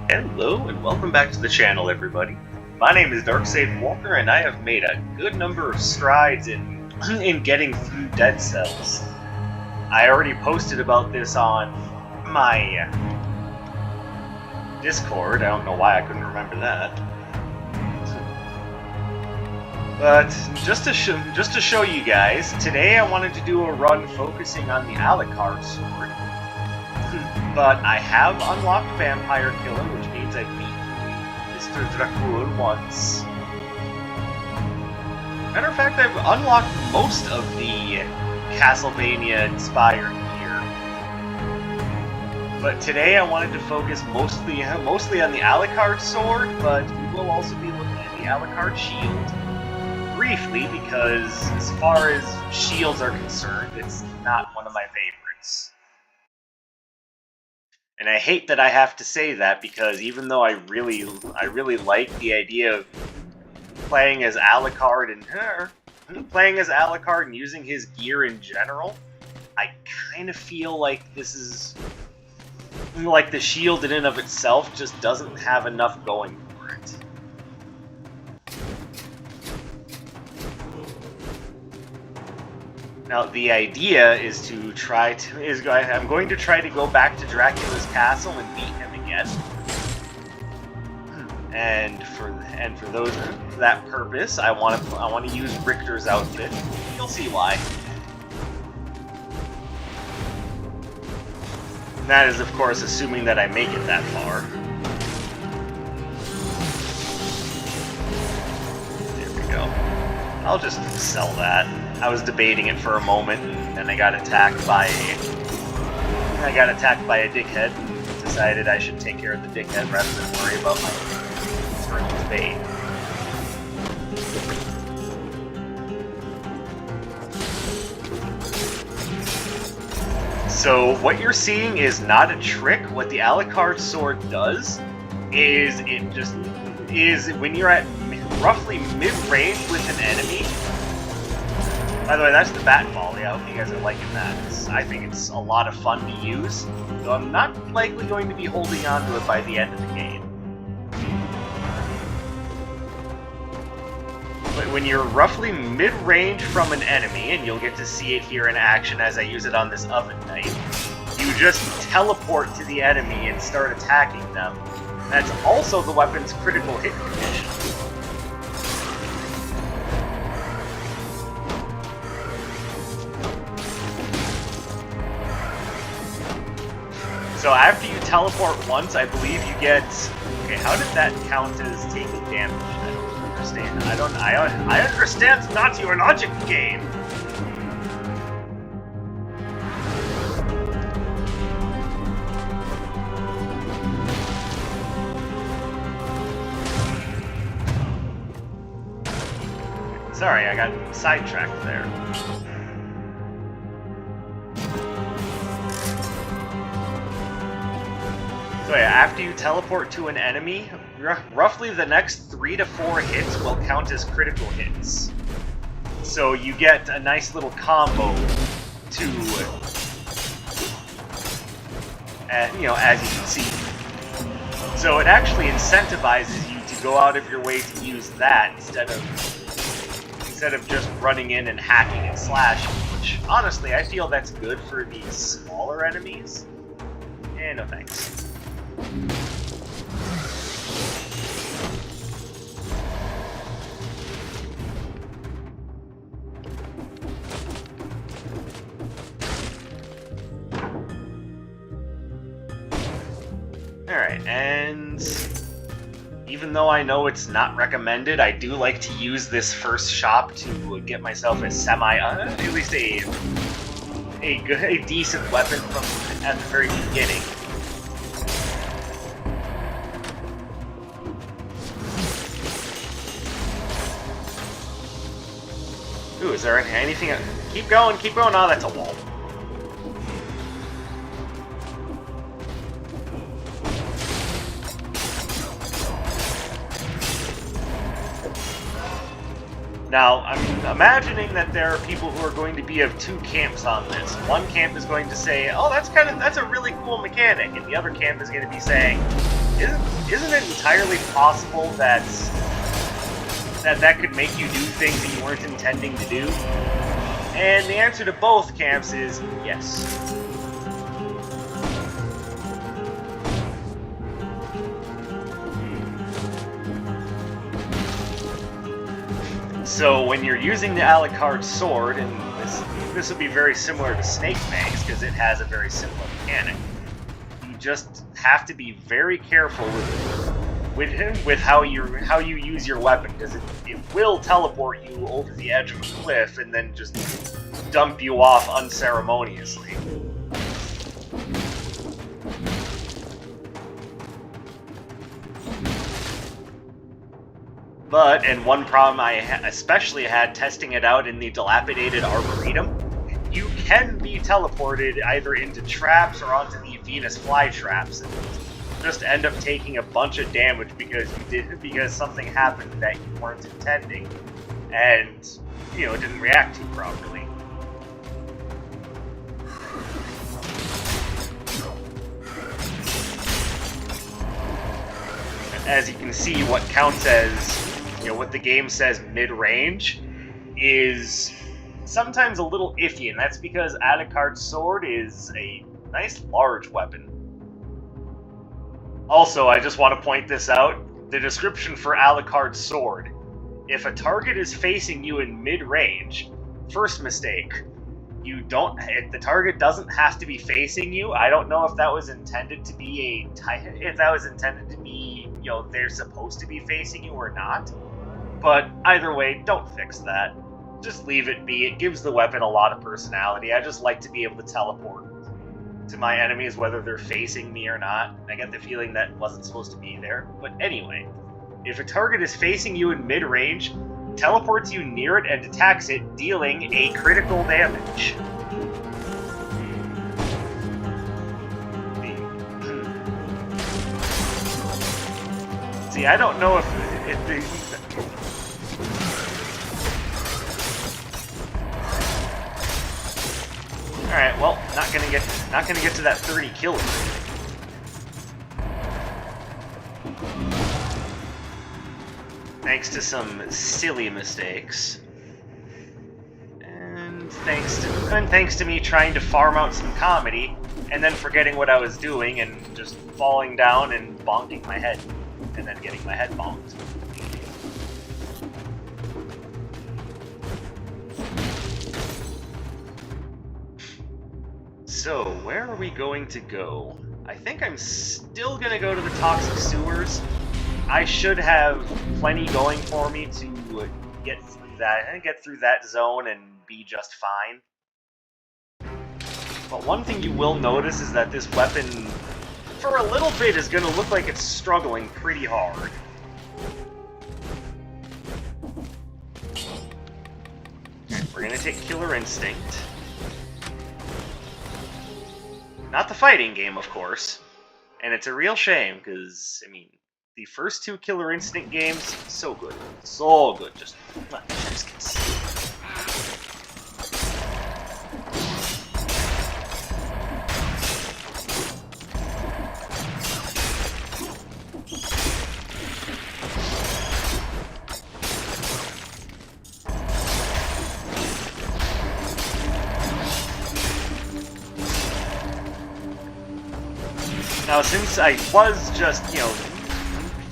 Hello and welcome back to the channel, everybody. My name is Darkseid Walker, and I have made a good number of strides in getting through Dead Cells. I already posted about this on my Discord. I don't know why I couldn't remember that. But just to show you guys, today I wanted to do a run focusing on the Alucard Sword. But I have unlocked Vampire Killer, which means I've beaten Mr. Dracula once. Matter of fact, I've unlocked most of the Castlevania-inspired gear. But today I wanted to focus mostly on the Alucard Sword, but we will also be looking at the Alucard Shield. Briefly, because as far as shields are concerned, it's not one of my favorites. And I hate that I have to say that, because even though I really like the idea of playing as Alucard and using his gear in general, I kind of feel like this is like the shield in and of itself just doesn't have enough going for it. Now, the idea is I'm going to try to go back to Dracula's castle and beat him again. And for that purpose, I want to use Richter's outfit. You'll see why. And that is, of course, assuming that I make it that far. There we go. I'll just sell that. I was debating it for a moment, and then I got attacked by a dickhead, and decided I should take care of the dickhead rather than worry about my eternal debate. So what you're seeing is not a trick. What the Alucard Sword does is when you're at roughly mid-range with an enemy. By the way, that's the bat volley. I hope you guys are liking that. I think it's a lot of fun to use, though I'm not likely going to be holding on to it by the end of the game. But when you're roughly mid-range from an enemy, and you'll get to see it here in action as I use it on this Oven Knight, you just teleport to the enemy and start attacking them. That's also the weapon's critical hit condition. So after you teleport once, I believe you get... Okay, how did that count as taking damage? I don't understand. I understand not your logic, game! Sorry, I got sidetracked there. So yeah, after you teleport to an enemy, roughly the next 3 to 4 hits will count as critical hits. So you get a nice little combo to, as you can see. So it actually incentivizes you to go out of your way to use that instead of just running in and hacking and slashing, which honestly I feel that's good for these smaller enemies. No thanks. Alright, and even though I know it's not recommended, I do like to use this first shop to get myself a at least a decent weapon from at the very beginning. Ooh, is there anything? Keep going, keep going. Oh, that's a wall. Now, I'm imagining that there are people who are going to be of two camps on this. One camp is going to say, oh, that's a really cool mechanic, and the other camp is going to be saying, isn't it entirely possible that that could make you do things that you weren't intending to do? And the answer to both camps is yes. So when you're using the Alucard Sword, and this would be very similar to Snake Fangs because it has a very similar mechanic, you just have to be very careful with how you use your weapon, because it will teleport you over the edge of a cliff and then just dump you off unceremoniously. But, and one problem I especially had testing it out in the dilapidated Arboretum, you can be teleported either into traps or onto the Venus flytraps and just end up taking a bunch of damage because something happened that you weren't intending and, you know, didn't react to properly. As you can see, what counts as, you know, what the game says mid-range is sometimes a little iffy, and that's because Alucard Sword is a nice large weapon. Also, I just want to point this out, the description for Alucard Sword. If a target is facing you in mid-range, first mistake, the target doesn't have to be facing you. I don't know if that was intended to be you know, they're supposed to be facing you or not. But either way, don't fix that. Just leave it be. It gives the weapon a lot of personality. I just like to be able to teleport to my enemies whether they're facing me or not. I get the feeling that wasn't supposed to be there. But anyway, if a target is facing you in mid-range, teleports you near it and attacks it, dealing a critical damage. See, I don't know if Alright, well, not gonna get to that 30 kills. Thanks to some silly mistakes. And thanks to me trying to farm out some comedy, and then forgetting what I was doing and just falling down and bonking my head. And then getting my head bonked. So, where are we going to go? I think I'm still gonna go to the toxic sewers. I should have plenty going for me to get through that zone and be just fine. But one thing you will notice is that this weapon, for a little bit, is gonna look like it's struggling pretty hard. We're gonna take Killer Instinct. Not the fighting game, of course. And it's a real shame, because, I mean, the first two Killer Instinct games, so good. So good. Just kiss. Now, since I was just, you know,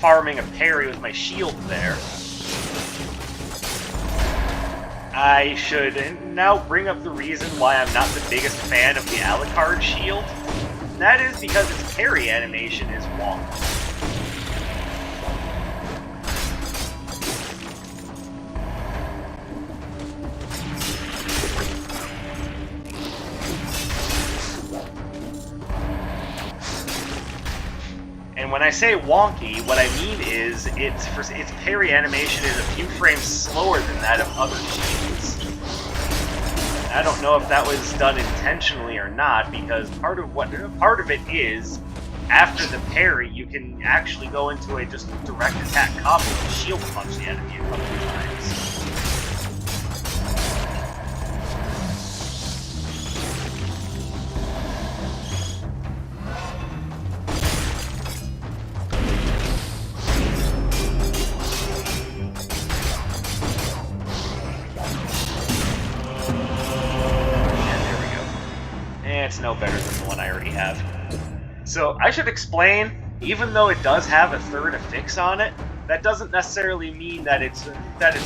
farming a parry with my shield there, I should now bring up the reason why I'm not the biggest fan of the Alucard shield. And that is because its parry animation is wonky. When I say wonky, what I mean is its parry animation is a few frames slower than that of other shields. I don't know if that was done intentionally or not, because part of it is after the parry you can actually go into a just direct attack combo and shield punch the enemy a couple of times. better than the one I already have. So I should explain, even though it does have a third affix on it, that doesn't necessarily mean that it's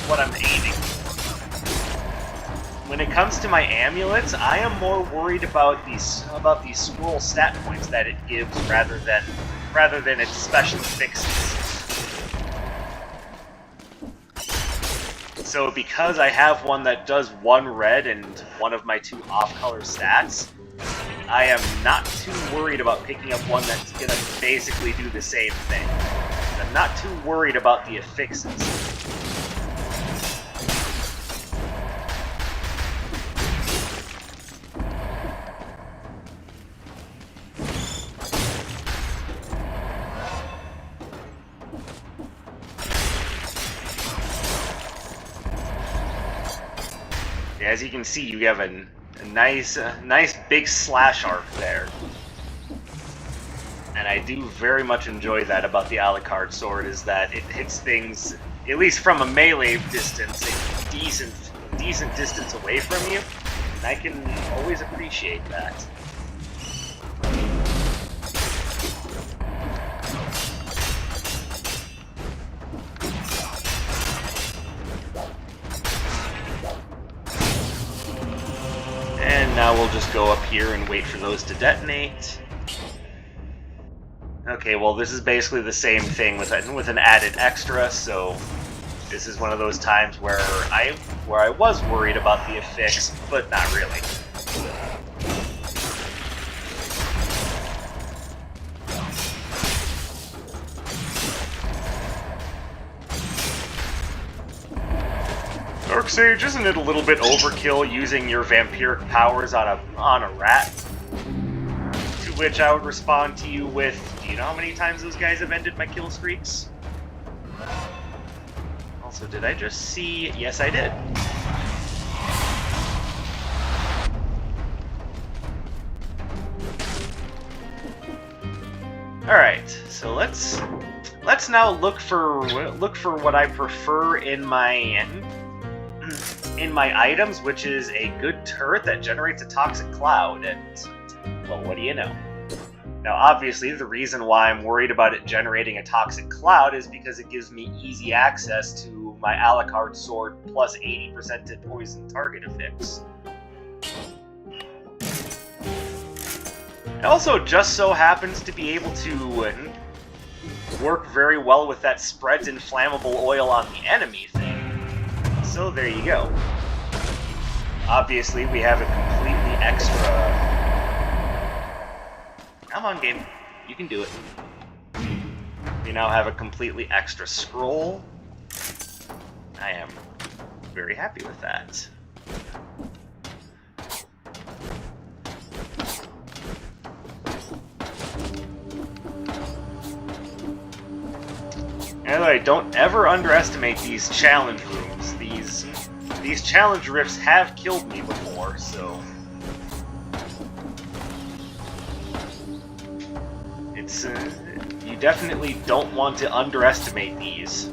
what I'm aiming for. When it comes to my amulets, I am more worried about these scroll stat points that it gives rather than its special affixes. So because I have one that does 1 red and one of my 2 off-color stats, I am not too worried about picking up one that's going to basically do the same thing. I'm not too worried about the affixes. As you can see, you have a nice big slash arc there. And I do very much enjoy that about the Alucard Sword, is that it hits things, at least from a melee distance, a decent distance away from you, and I can always appreciate that. Now we'll just go up here and wait for those to detonate. Okay, well this is basically the same thing with an added extra, so this is one of those times where I was worried about the affix, but not really. Darksage, isn't it a little bit overkill using your vampiric powers on a rat? To which I would respond to you with, do you know how many times those guys have ended my kill streaks? Also, did I just see... Yes, I did. Alright, so let's now look for what I prefer in my items, which is a good turret that generates a toxic cloud, and, well, what do you know? Now, obviously, the reason why I'm worried about it generating a toxic cloud is because it gives me easy access to my Alucard Sword plus 80% to poison target affix. It also just so happens to be able to work very well with that spreads inflammable oil on the enemy thing. So there you go. Obviously, we have a completely extra... Come on, game. You can do it. We now have a completely extra scroll. I am very happy with that. Anyway, don't ever underestimate these challenge rooms. These challenge rifts have killed me before, so... It's, you definitely don't want to underestimate these.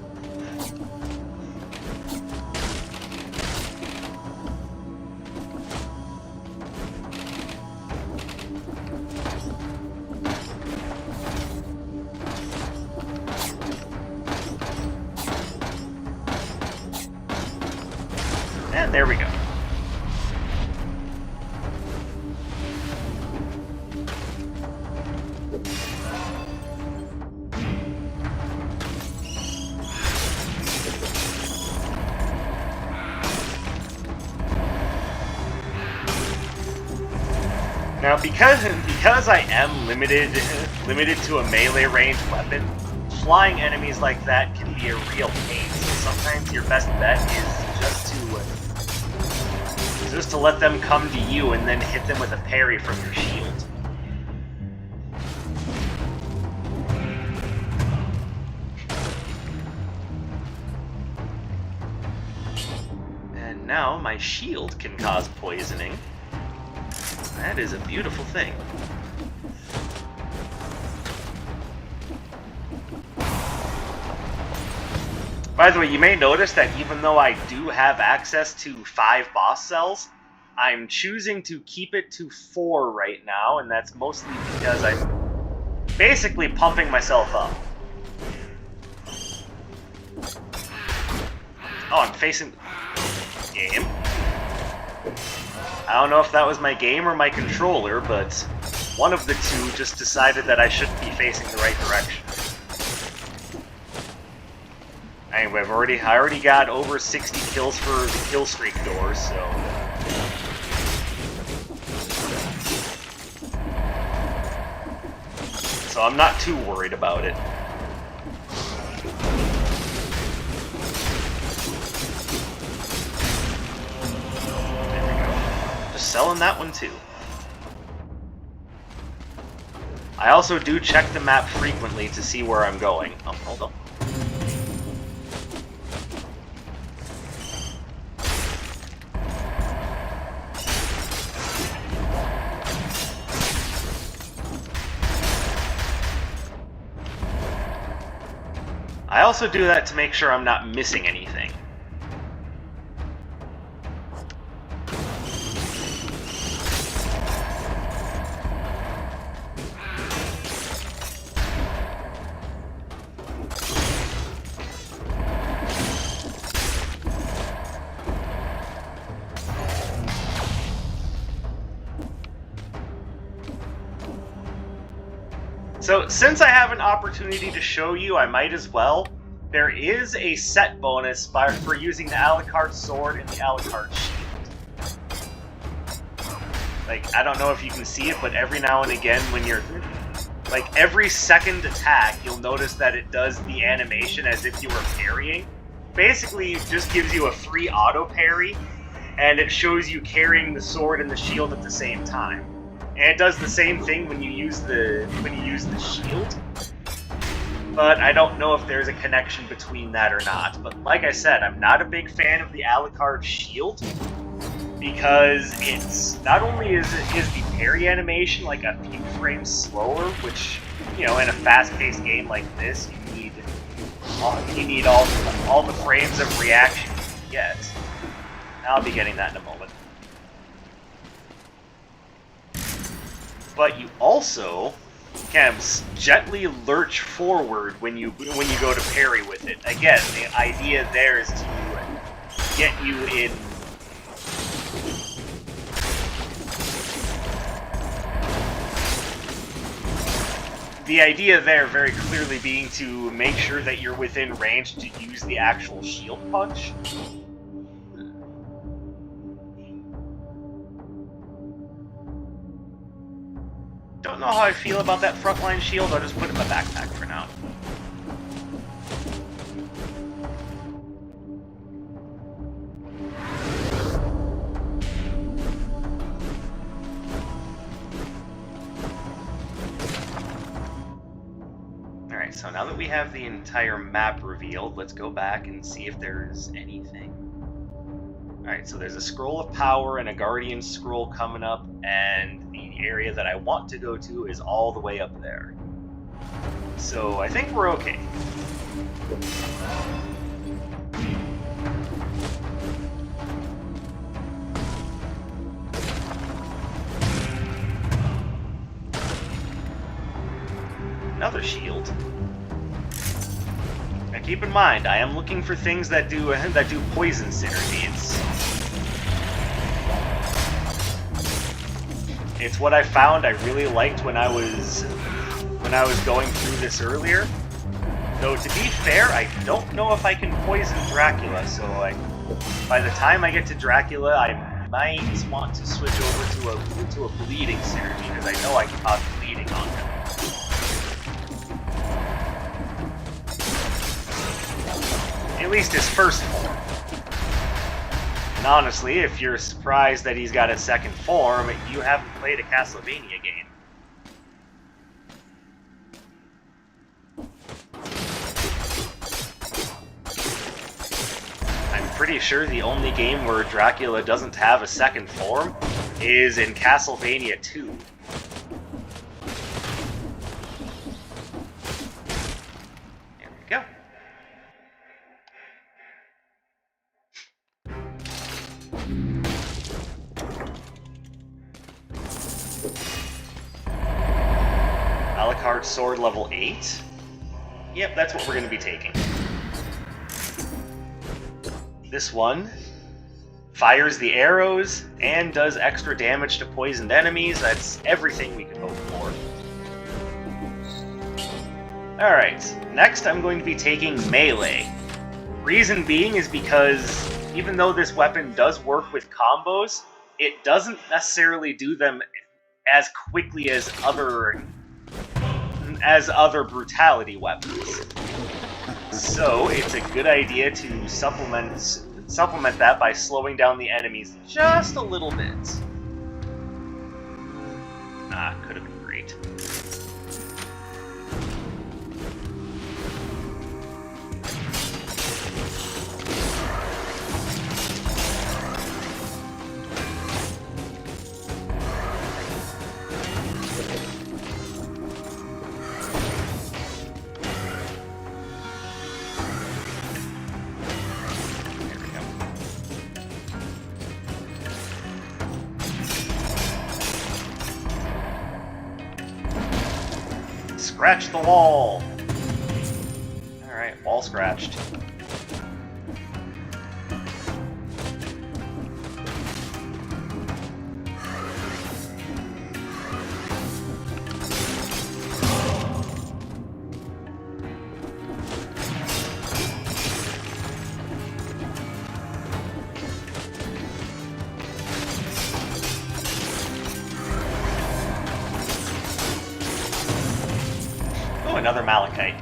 And there we go. Now, because I am limited to a melee range weapon, flying enemies like that can be a real pain. So sometimes your best bet is just to let them come to you and then hit them with a parry from your shield. And now my shield can cause poisoning. That is a beautiful thing. By the way, you may notice that even though I do have access to 5 boss cells, I'm choosing to keep it to 4 right now, and that's mostly because I'm basically pumping myself up. Oh, I'm facing... Game. I don't know if that was my game or my controller, but one of the two just decided that I shouldn't be facing the right direction. Anyway, I already got over 60 kills for the kill streak door, so... So I'm not too worried about it. There we go. Just selling that one too. I also do check the map frequently to see where I'm going. Oh, hold on. I also do that to make sure I'm not missing anything. So, since I have an opportunity to show you, I might as well. There is a set bonus for using the Alucard Sword and the Alucard Shield. Like, I don't know if you can see it, but every now and again when you're... Like, every second attack, you'll notice that it does the animation as if you were parrying. Basically, it just gives you a free auto parry, and it shows you carrying the sword and the shield at the same time. And it does the same thing when you use the shield. But I don't know if there's a connection between that or not. But like I said, I'm not a big fan of the Alucard Shield, because it's not only is the parry animation like a few frames slower, which, you know, in a fast-paced game like this, you need all the frames of reaction you can get. I'll be getting that in a moment. But you also kind of gently lurch forward when you go to parry with it. Again, the idea there is to get you in... The idea there very clearly being to make sure that you're within range to use the actual shield punch. Don't know how I feel about that frontline shield, I'll just put it in my backpack for now. Alright, so now that we have the entire map revealed, let's go back and see if there's anything. Alright, so there's a Scroll of Power and a Guardian Scroll coming up, and the area that I want to go to is all the way up there. So I think we're okay. Another shield. Now keep in mind, I am looking for things that do poison synergy. It's what I found I really liked when I was going through this earlier. Though to be fair, I don't know if I can poison Dracula, so by the time I get to Dracula, I might want to switch over to a bleeding synergy, because I know I can cause bleeding on him. At least his first form. And honestly, if you're surprised that he's got a second form, you haven't played a Castlevania game. I'm pretty sure the only game where Dracula doesn't have a second form is in Castlevania 2. There we go. Alucard Sword level 8. Yep, that's what we're going to be taking. This one fires the arrows and does extra damage to poisoned enemies. That's everything we could hope for. Alright, next I'm going to be taking melee. Reason being is because even though this weapon does work with combos, it doesn't necessarily do them as quickly as other brutality weapons. So it's a good idea to supplement that by slowing down the enemies just a little bit. Could have been great. Scratch the wall! Alright, wall scratched. Another Malachite.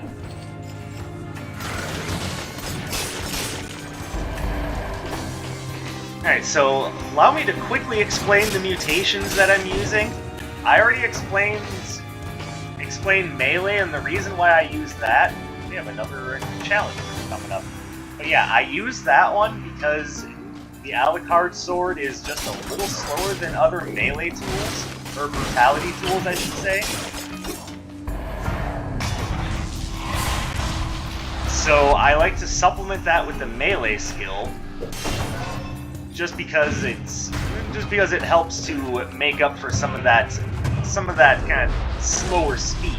Alright, so allow me to quickly explain the mutations that I'm using. I already explained melee and the reason why I use that. We have another challenge coming up. But yeah, I use that one because the Alucard Sword is just a little slower than other melee tools, or brutality tools, I should say. So I like to supplement that with the melee skill, just because it helps to make up for some of that kind of slower speed.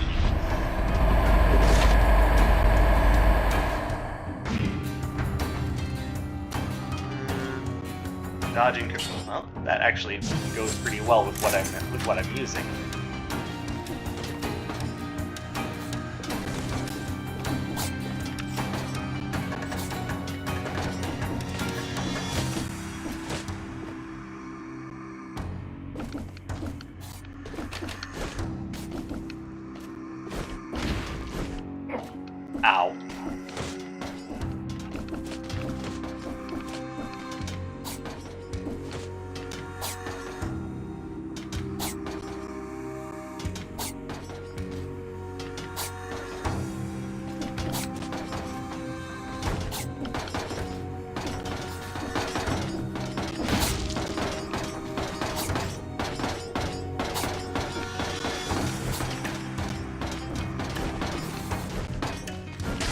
Dodging, well, that actually goes pretty well with what I'm using. Ow.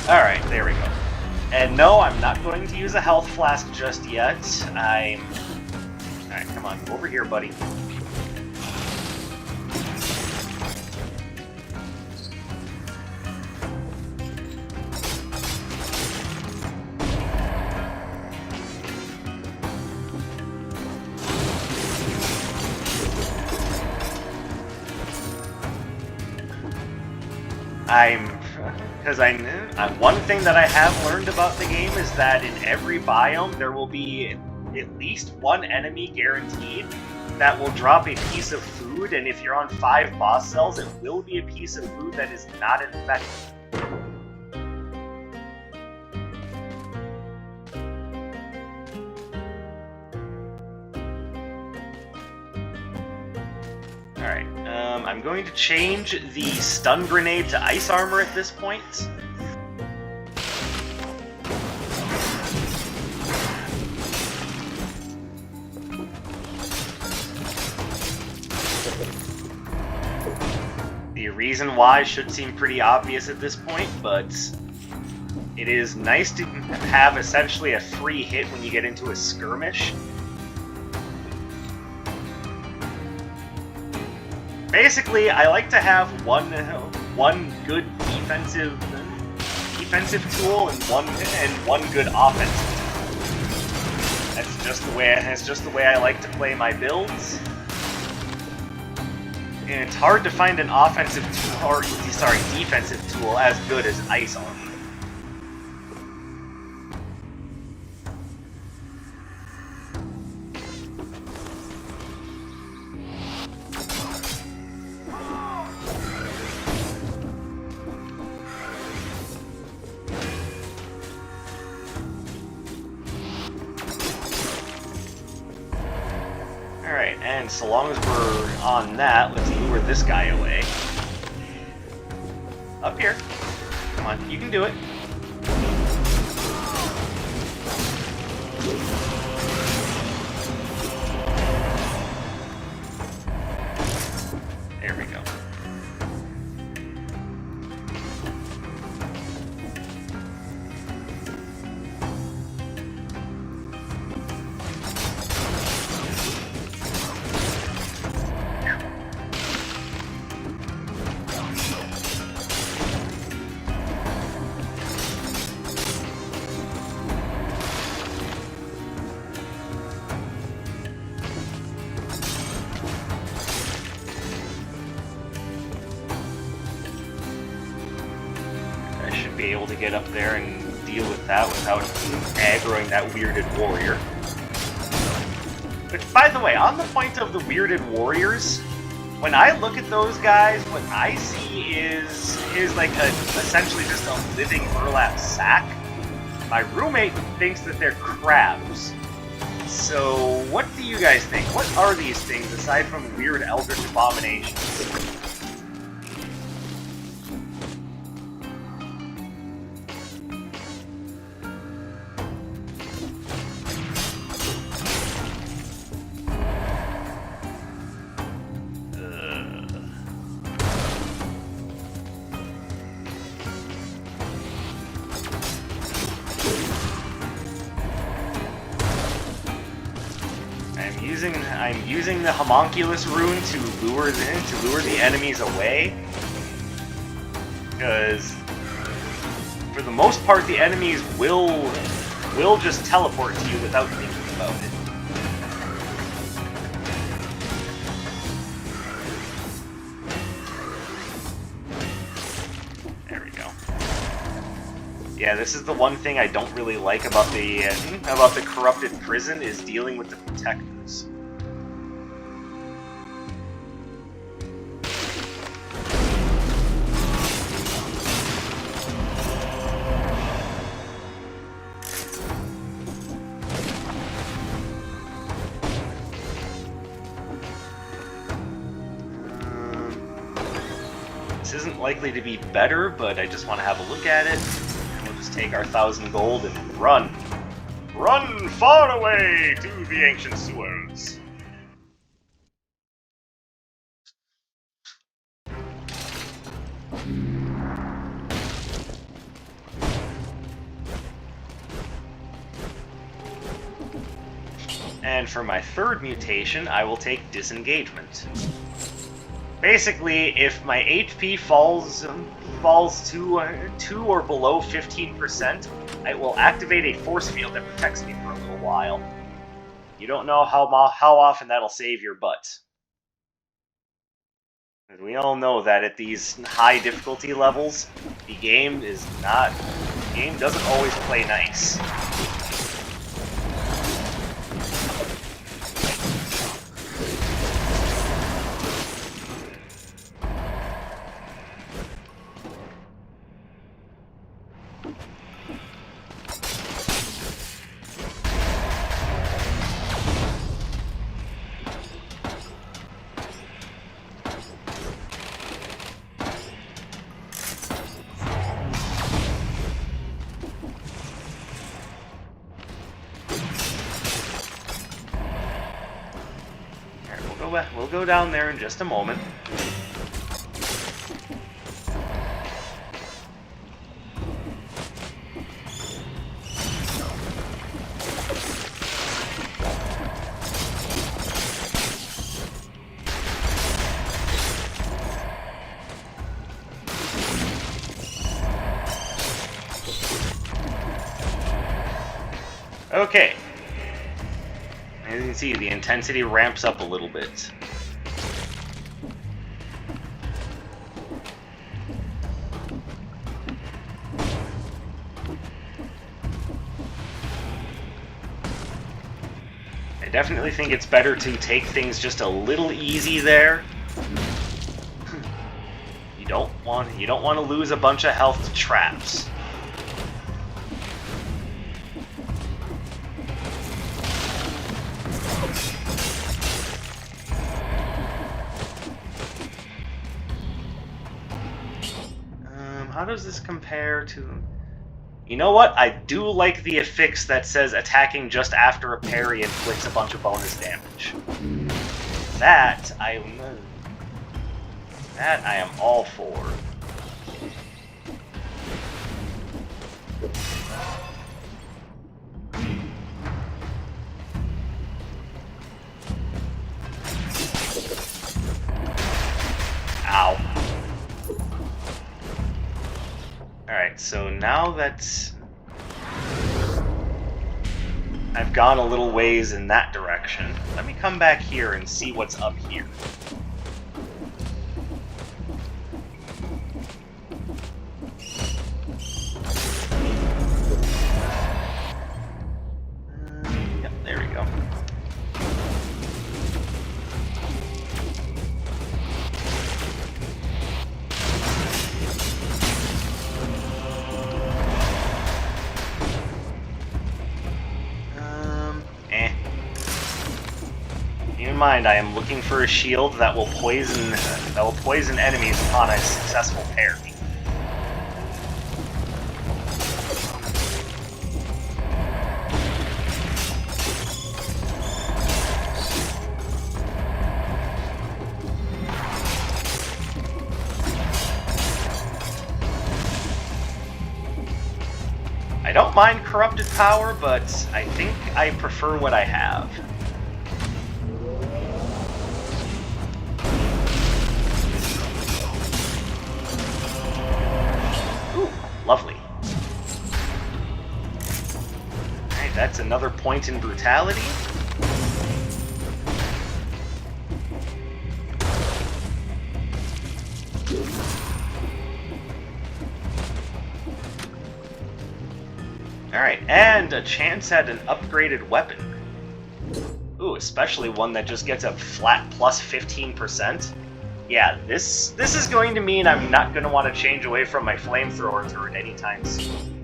Alright, there we go. And no, I'm not going to use a health flask just yet. Alright, come on, over here, buddy. One thing that I have learned about the game is that in every biome there will be at least one enemy guaranteed that will drop a piece of food, and if you're on 5 boss cells, it will be a piece of food that is not infected. Alright, I'm going to change the stun grenade to ice armor at this point. The reason why should seem pretty obvious at this point, but it is nice to have essentially a free hit when you get into a skirmish. Basically, I like to have one one good defensive tool and one good offensive tool. That's just the way I like to play my builds. And it's hard to find an offensive tool, or sorry, defensive tool as good as Ice Armor. Alright, and so long as we're on that, let's lure this guy away. Up here. Come on, you can do it. There we go. Be able to get up there and deal with that without aggroing that weirded warrior. Which, by the way, on the point of the weirded warriors, when I look at those guys, what I see is like essentially just a living burlap sack. My roommate thinks that they're crabs. So, what do you guys think? What are these things aside from weird eldritch abominations? I'm using the homunculus rune to lure the enemies away, because for the most part the enemies will just teleport to you without thinking about it. There we go. Yeah, this is the one thing I don't really like about the corrupted prison, is dealing with the protectors. This isn't likely to be better, but I just want to have a look at it. And we'll just take our 1,000 gold and run. Run far away to the ancient sewers. And for my third mutation, I will take disengagement. Basically, if my HP falls to or below 15%, I will activate a force field that protects me for a little while. You don't know how often that'll save your butt. And we all know that at these high difficulty levels, the game doesn't always play nice. We'll go down there in just a moment. Okay. As you can see, the intensity ramps up a little bit. I definitely think it's better to take things just a little easy there. You don't want to lose a bunch of health to traps. How does this compare to... You know what? I do like the affix that says attacking just after a parry inflicts a bunch of bonus damage. That I am all for. Ow. Alright, so now that I've gone a little ways in that direction, let me come back here and see what's up here. Yep, there we go. Keep in mind, I am looking for a shield that will poison enemies upon a successful parry. I don't mind corrupted power, but I think I prefer what I have. Ooh, lovely. Alright, that's another point in brutality. Alright, and a chance at an upgraded weapon. Ooh, especially one that just gets a flat plus 15%. Yeah, this is going to mean I'm not going to want to change away from my flamethrower turret anytime soon.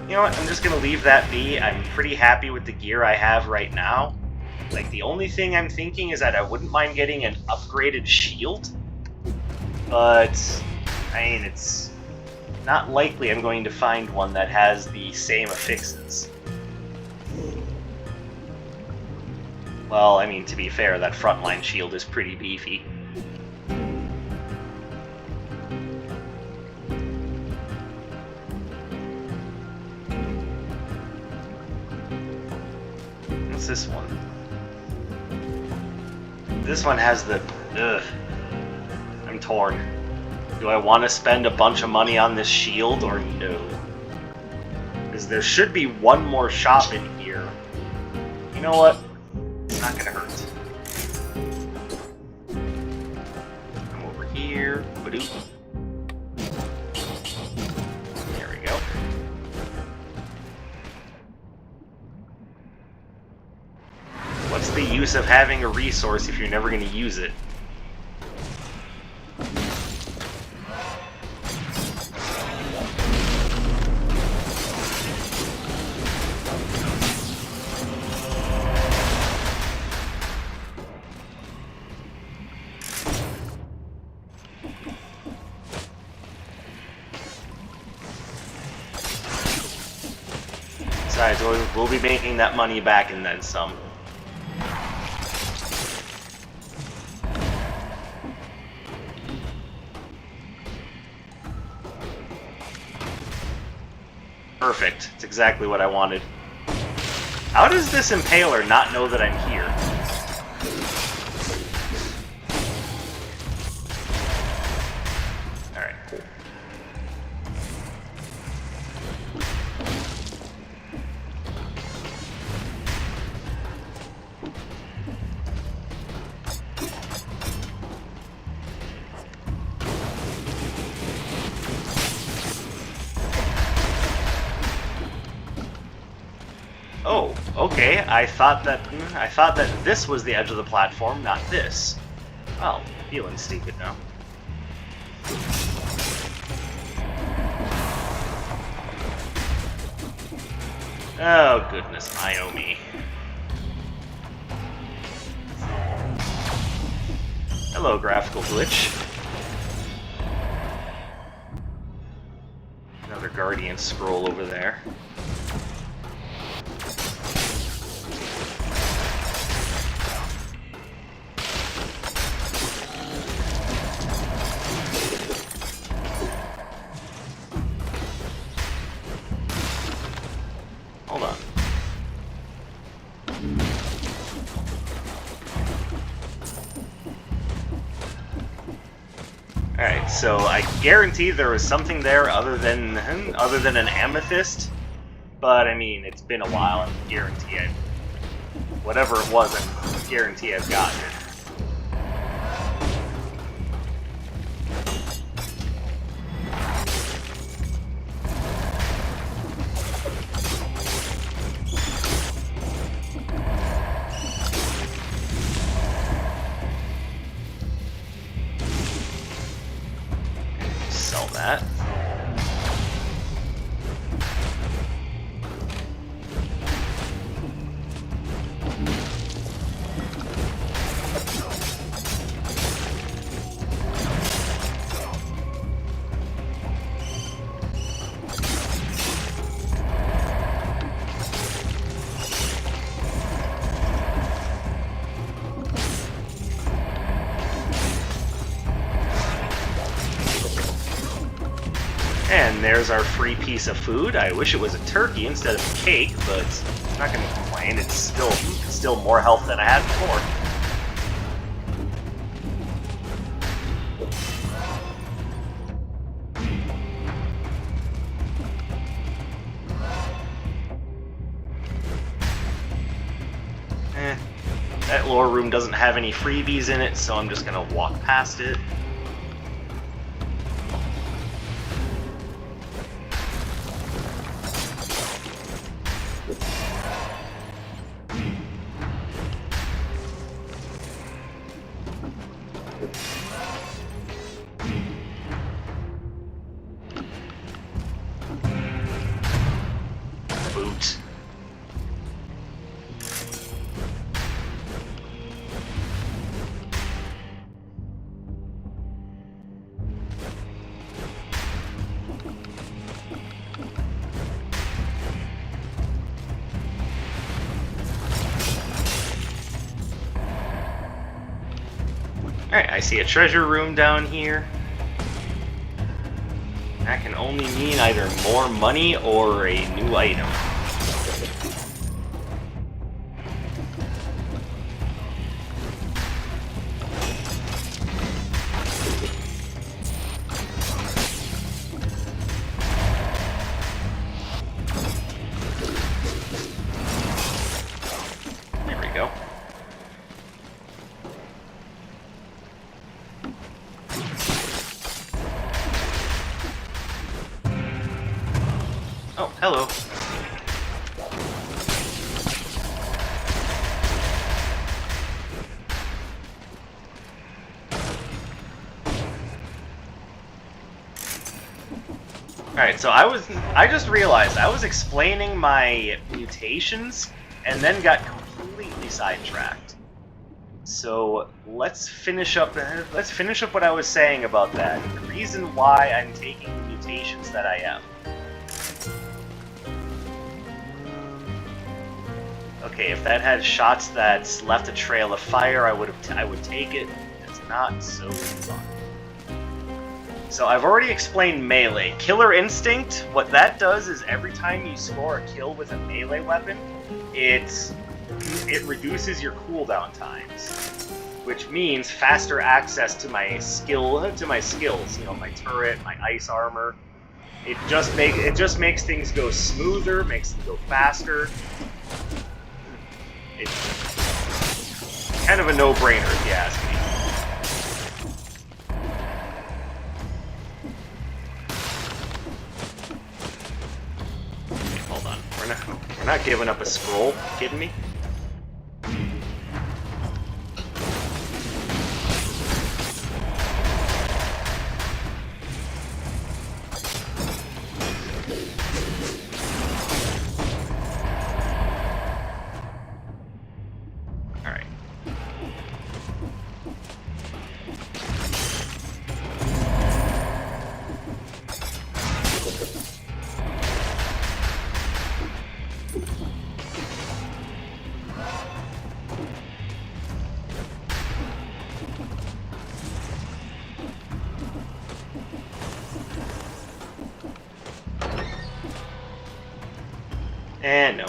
You know what, I'm just gonna leave that be. I'm pretty happy with the gear I have right now. Like, the only thing I'm thinking is that I wouldn't mind getting an upgraded shield. But, I mean, it's not likely I'm going to find one that has the same affixes. Well, I mean, to be fair, that frontline shield is pretty beefy. What's this one? This one has the... Ugh. I'm torn. Do I want to spend a bunch of money on this shield, or no? Because there should be one more shop in here. You know what? It's not gonna hurt. Come over here. Ba-doop. There we go. What's the use of having a resource if you're never going to use it? Besides, we'll be making that money back and then some. Perfect. It's exactly what I wanted. How does this Impaler not know that I'm here? Alright, cool. Oh, okay. I thought that this was the edge of the platform, not this. Oh, feeling stupid now. Oh goodness, Naomi. Hello, graphical glitch. Another Guardian scroll over there. Hold on. Alright, so I guarantee there was something there other than an amethyst, but I mean, it's been a while, and I guarantee whatever it was, I guarantee I've gotten it. Sell that. And there's our free piece of food. I wish it was a turkey instead of a cake, but I'm not going to complain. It's still more health than I had before. That lore room doesn't have any freebies in it, so I'm just going to walk past it. Boot. Alright, I see a treasure room down here. That can only mean either more money or a new item. There we go. Oh, hello. Alright, so I just realized I was explaining my mutations and then got completely sidetracked. So let's finish up what I was saying about that. The reason why I'm taking the mutations that I am. Okay, if that had shots that left a trail of fire, I would take it. It's not so fun. So I've already explained melee. Killer Instinct, what that does is every time you score a kill with a melee weapon, it reduces your cooldown times, which means faster access to my skills. You know, my turret, my ice armor. It just makes things go smoother, makes them go faster. It's kind of a no-brainer if you ask me. Okay, hold on. We're not giving up a scroll. You kidding me? And no.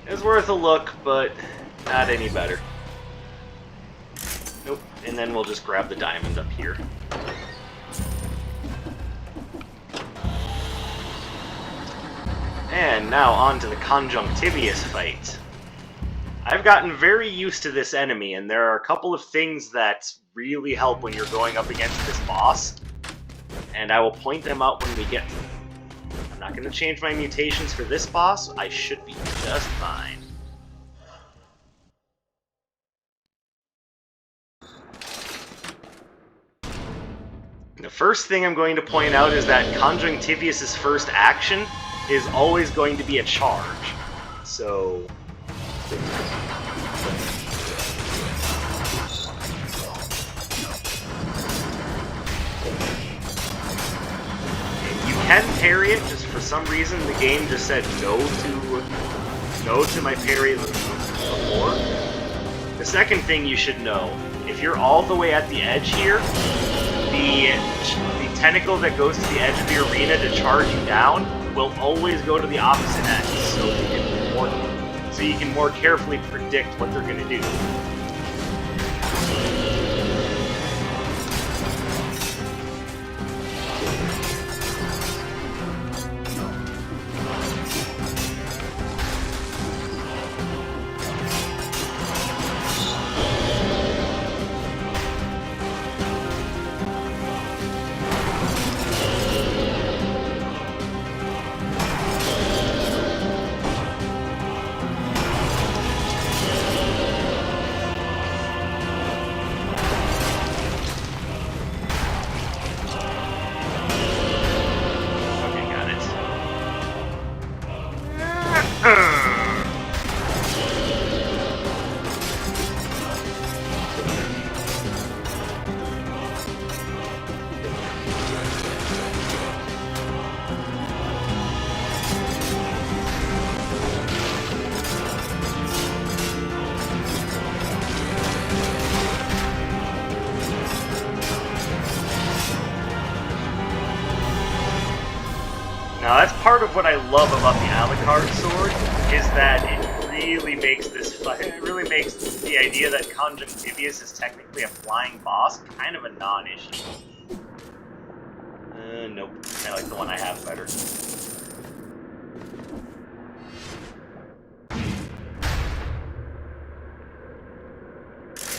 It was worth a look, but not any better. Nope. And then we'll just grab the diamond up here. And now on to the conjunctivious fight. I've gotten very used to this enemy, and there are a couple of things that really help when you're going up against this boss. And I will point them out when we get to them. I'm not going to change my mutations for this boss. I should be just fine. The first thing I'm going to point out is that Conjunctivious's first action is always going to be a charge. So... you can parry it, just for some reason the game just said no to my parry before. The second thing you should know, if you're all the way at the edge here, the tentacle that goes to the edge of the arena to charge you down will always go to the opposite end, so you can more carefully predict what they're going to do. Now that's part of what I love about the Alucard Sword, is that it really makes the idea that Conjunctivious is technically a flying boss kind of a non-issue. Nope. I like the one I have better.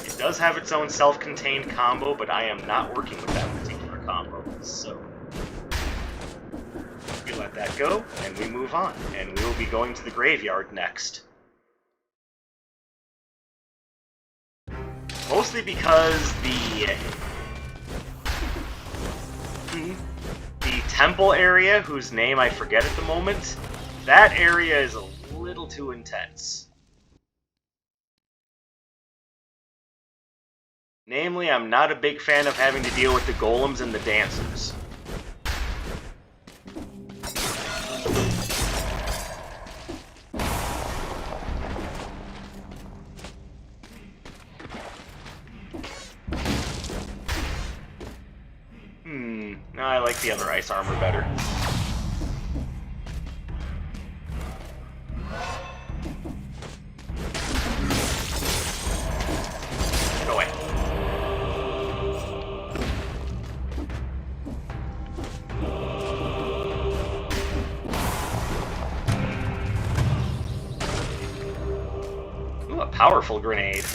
It does have its own self-contained combo, but I am not working with that particular combo, so... we let that go, and we move on, and we will be going to the graveyard next. Mostly because the temple area, whose name I forget at the moment, that area is a little too intense. Namely, I'm not a big fan of having to deal with the golems and the dancers. No, I like the other ice armor better. Go away. Ooh, a powerful grenade.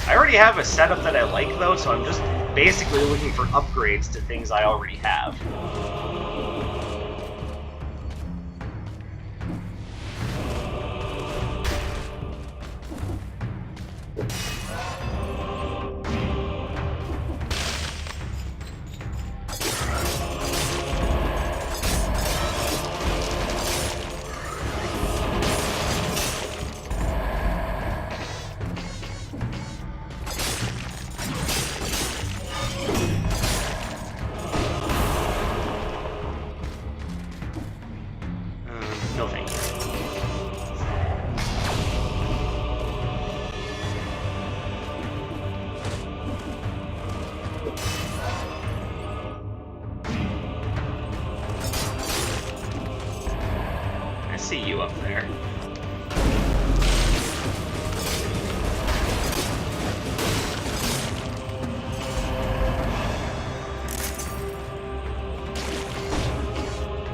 I already have a setup that I like, though, so I'm just basically looking for upgrades to things I already have. No thank you. I see you up there.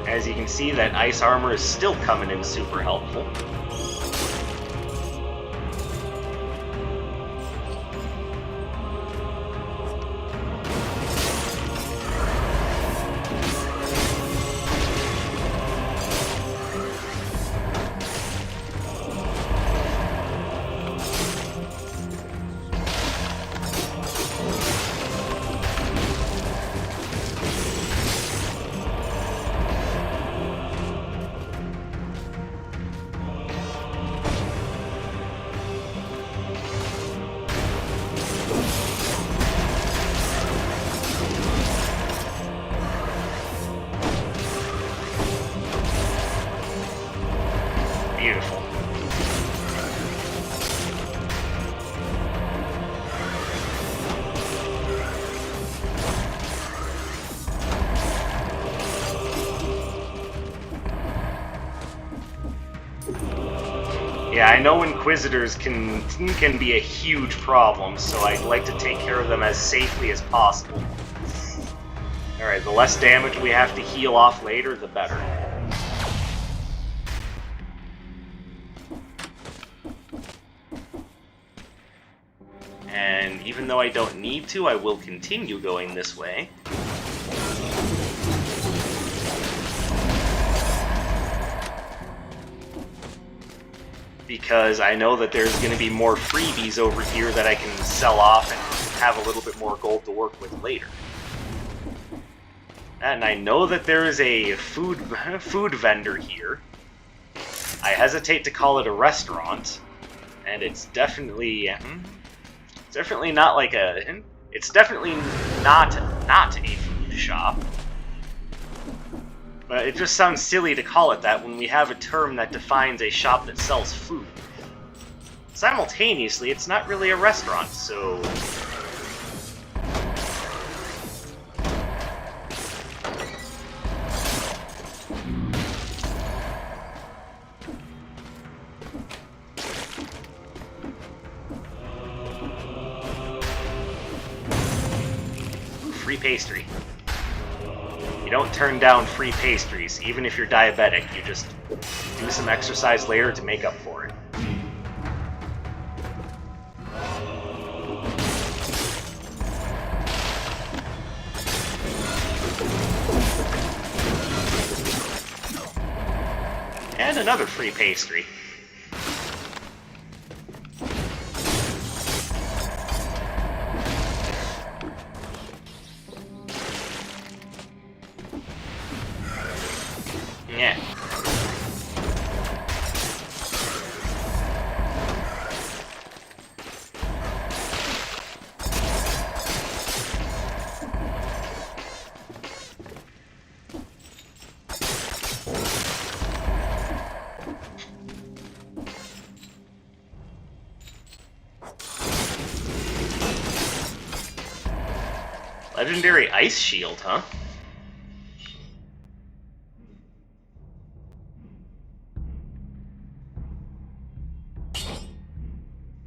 As you can see, that ice armor is still coming in super helpful. Beautiful. Yeah, I know Inquisitors can be a huge problem, so I'd like to take care of them as safely as possible. Alright, the less damage we have to heal off later, the better. And even though I don't need to, I will continue going this way. Because I know that there's going to be more freebies over here that I can sell off and have a little bit more gold to work with later. And I know that there is a food vendor here. I hesitate to call it a restaurant, and it's definitely not like a. It's definitely not a food shop. But it just sounds silly to call it that when we have a term that defines a shop that sells food. Simultaneously, it's not really a restaurant, so. Free pastry. You don't turn down free pastries, even if you're diabetic. You just do some exercise later to make up for it. And another free pastry. Yeah. Legendary Ice Shield, huh?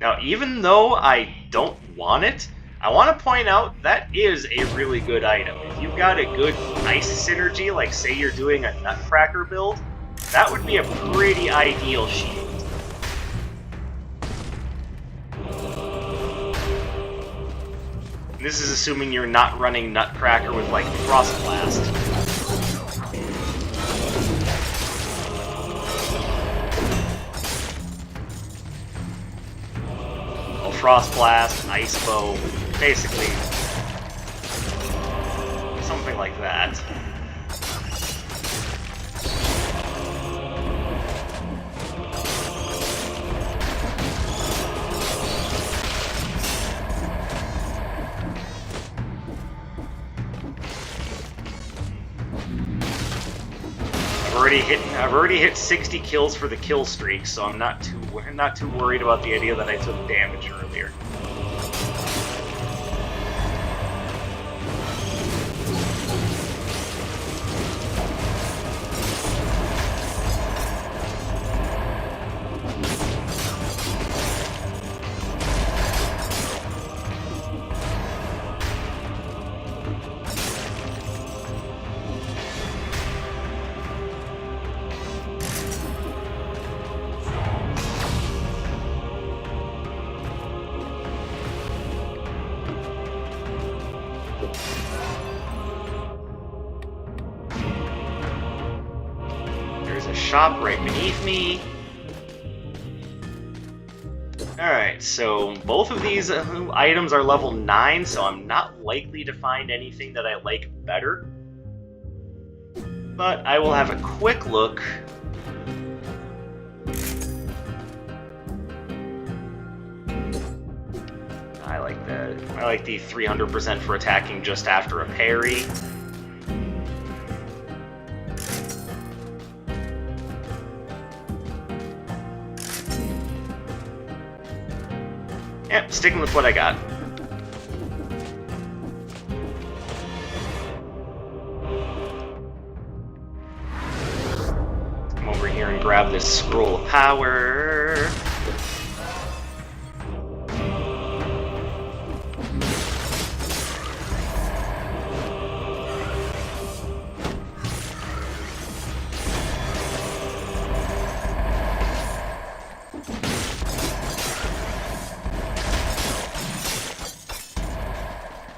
Now, even though I don't want it, I want to point out that is a really good item. If you've got a good ice synergy, like say you're doing a Nutcracker build, that would be a pretty ideal shield. This is assuming you're not running Nutcracker with, like, Frost Blast. Well, Frost Blast, Ice Bow, basically something like that. I've already hit 60 kills for the kill streak, so I'm not too worried about the idea that I took damage earlier. There's a shop right beneath me. Alright, so both of these items are level 9, so I'm not likely to find anything that I like better. But I will have a quick look. I like the 300% for attacking just after a parry. Yep, sticking with what I got. Come over here and grab this scroll of power.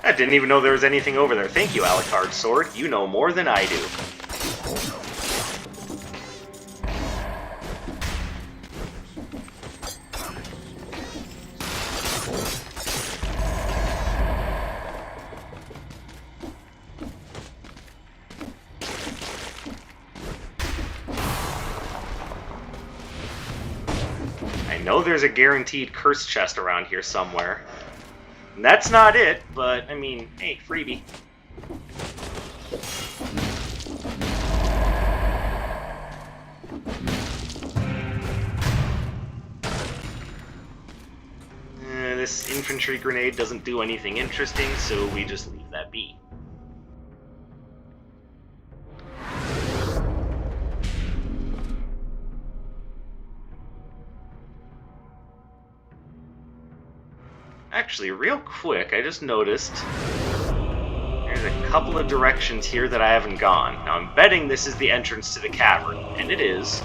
I didn't even know there was anything over there. Thank you, Alucard Sword. You know more than I do. I know there's a guaranteed curse chest around here somewhere. And that's not it, but, I mean, hey, freebie. This infantry grenade doesn't do anything interesting, so we just leave that be. Actually, real quick, I just noticed there's a couple of directions here that I haven't gone. Now, I'm betting this is the entrance to the cavern, and it is.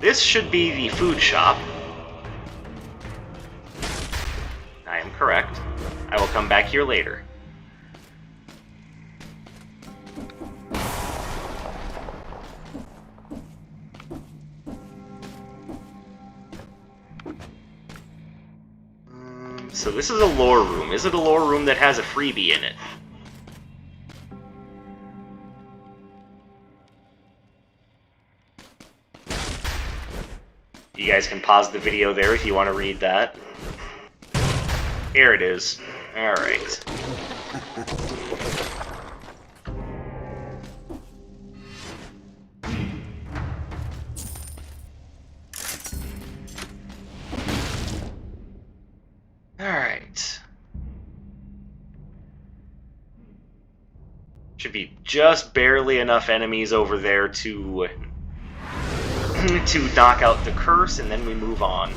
This should be the food shop. I am correct. I will come back here later. So this is a lore room. Is it a lore room that has a freebie in it? You guys can pause the video there if you want to read that. Here it is. Alright. Alright. Should be just barely enough enemies over there to to knock out the curse, and then we move on.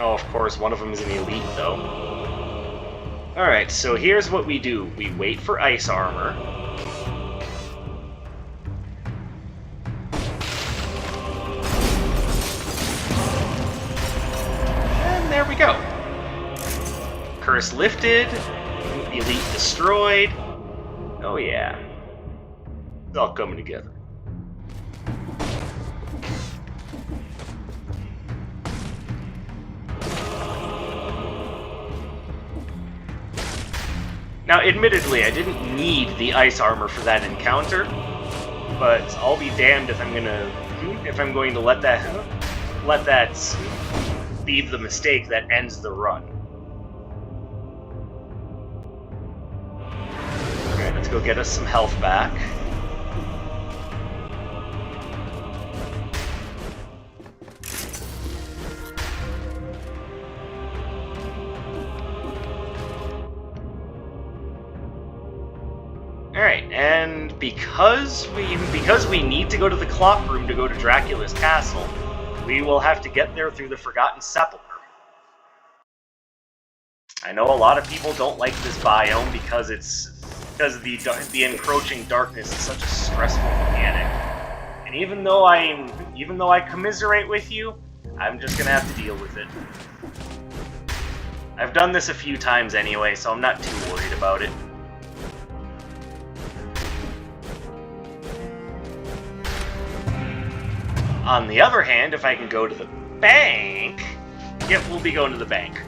Oh, of course, one of them is an elite, though. Alright, so here's what we do. We wait for ice armor. And there we go. Curse lifted. Elite destroyed. Oh yeah. It's all coming together. Now, admittedly, I didn't need the ice armor for that encounter, but I'll be damned if I'm going to let that be the mistake that ends the run. Alright, let's go get us some health back. Alright, and because we need to go to the clock room to go to Dracula's castle, we will have to get there through the Forgotten Sepulchre. I know a lot of people don't like this biome because the encroaching darkness is such a stressful mechanic. And even though I commiserate with you, I'm just gonna have to deal with it. I've done this a few times anyway, so I'm not too worried about it. On the other hand, if I can go to the bank... Yep, we'll be going to the bank.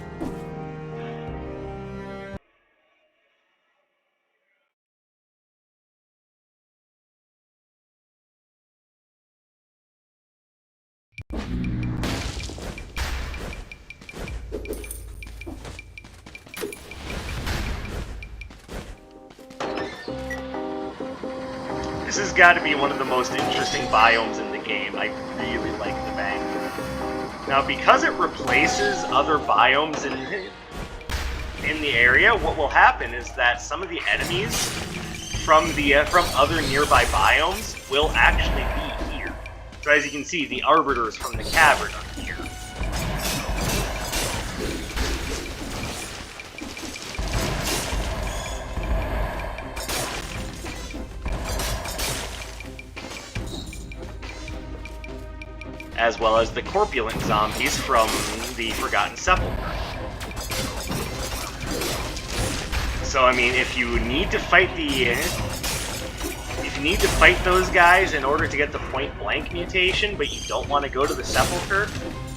This has got to be one of the most interesting biomes in the game. I really like the bank. Now, because it replaces other biomes in the area, what will happen is that some of the enemies from other nearby biomes will actually be here. So as you can see, the Arbiters from the cavern are here. As well as the corpulent zombies from the Forgotten Sepulchre. So, I mean, if you need to fight those guys in order to get the point blank mutation, but you don't want to go to the Sepulchre,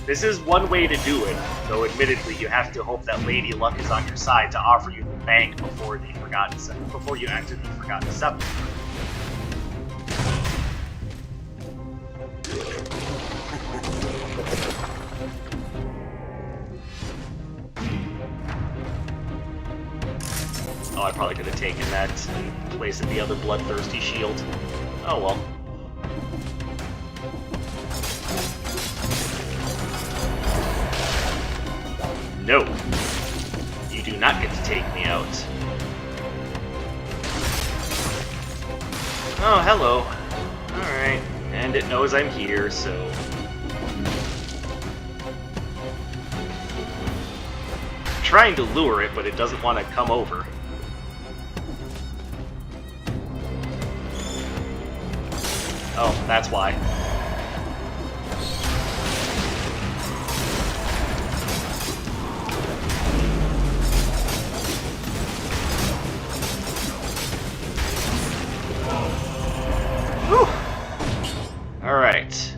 this is one way to do it. Though, admittedly, you have to hope that Lady Luck is on your side to offer you the bank before you enter the Forgotten Sepulchre. Oh, I probably could have taken that in place of the other bloodthirsty shield. Oh well. No! You do not get to take me out. Oh, hello. Alright. And it knows I'm here, so... I'm trying to lure it, but it doesn't want to come over. Oh, that's why. Whew. All right.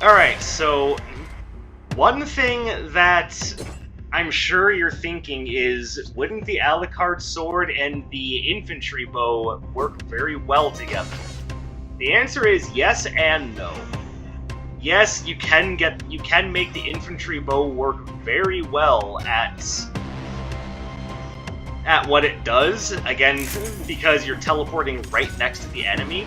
Alright, so one thing that I'm sure you're thinking is, wouldn't the Alucard Sword and the infantry bow work very well together? The answer is yes and no. Yes, you can make the infantry bow work very well at what it does, again, because you're teleporting right next to the enemy.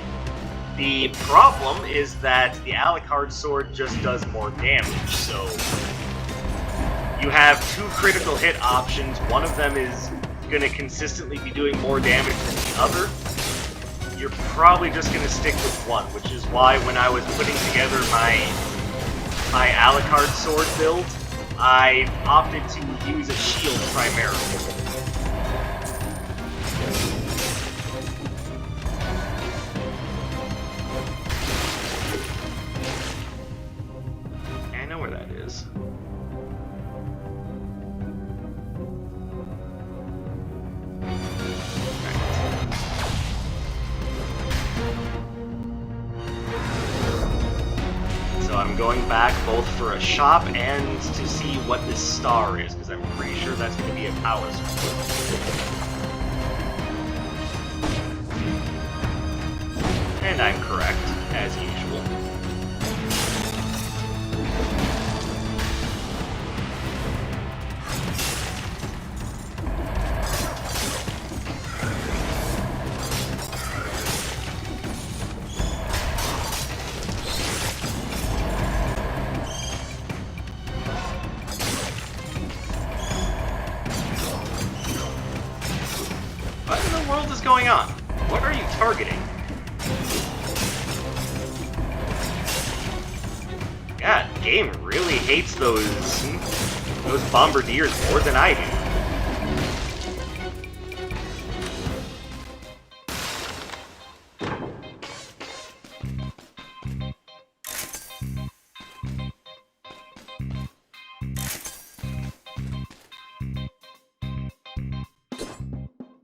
The problem is that the Alucard Sword just does more damage, so you have two critical hit options. One of them is going to consistently be doing more damage than the other. You're probably just going to stick with one, which is why when I was putting together my Alucard Sword build, I opted to use a shield primarily. I know where that is. So I'm going back both for a shop and to see what this star is, because I'm pretty sure that's going to be a power source. And I'm correct, as usual. What in the world is going on? What are you targeting? God, game really hates those bombardiers more than I do.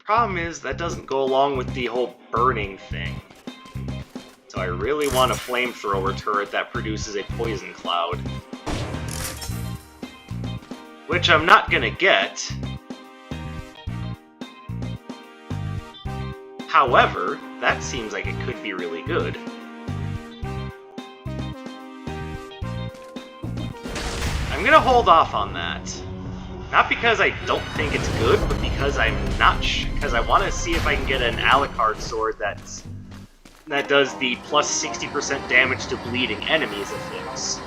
Problem is, that doesn't go along with the whole burning thing. So I really want a flamethrower turret that produces a poison cloud. Which I'm not gonna get. However, that seems like it could be really good. I'm gonna hold off on that. Not because I don't think it's good, but because I'm not because I want to see if I can get an Alucard Sword that does the plus 60% damage to bleeding enemies of things.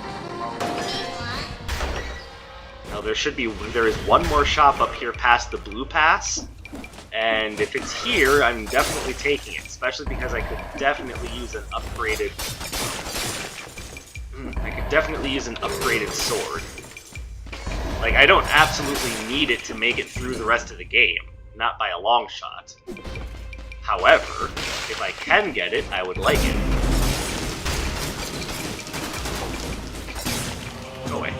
Now there is one more shop up here past the blue pass, and if it's here, I'm definitely taking it, especially because I could definitely use an upgraded sword. Like, I don't absolutely need it to make it through the rest of the game. Not by a long shot. However, if I can get it, I would like it. Go away.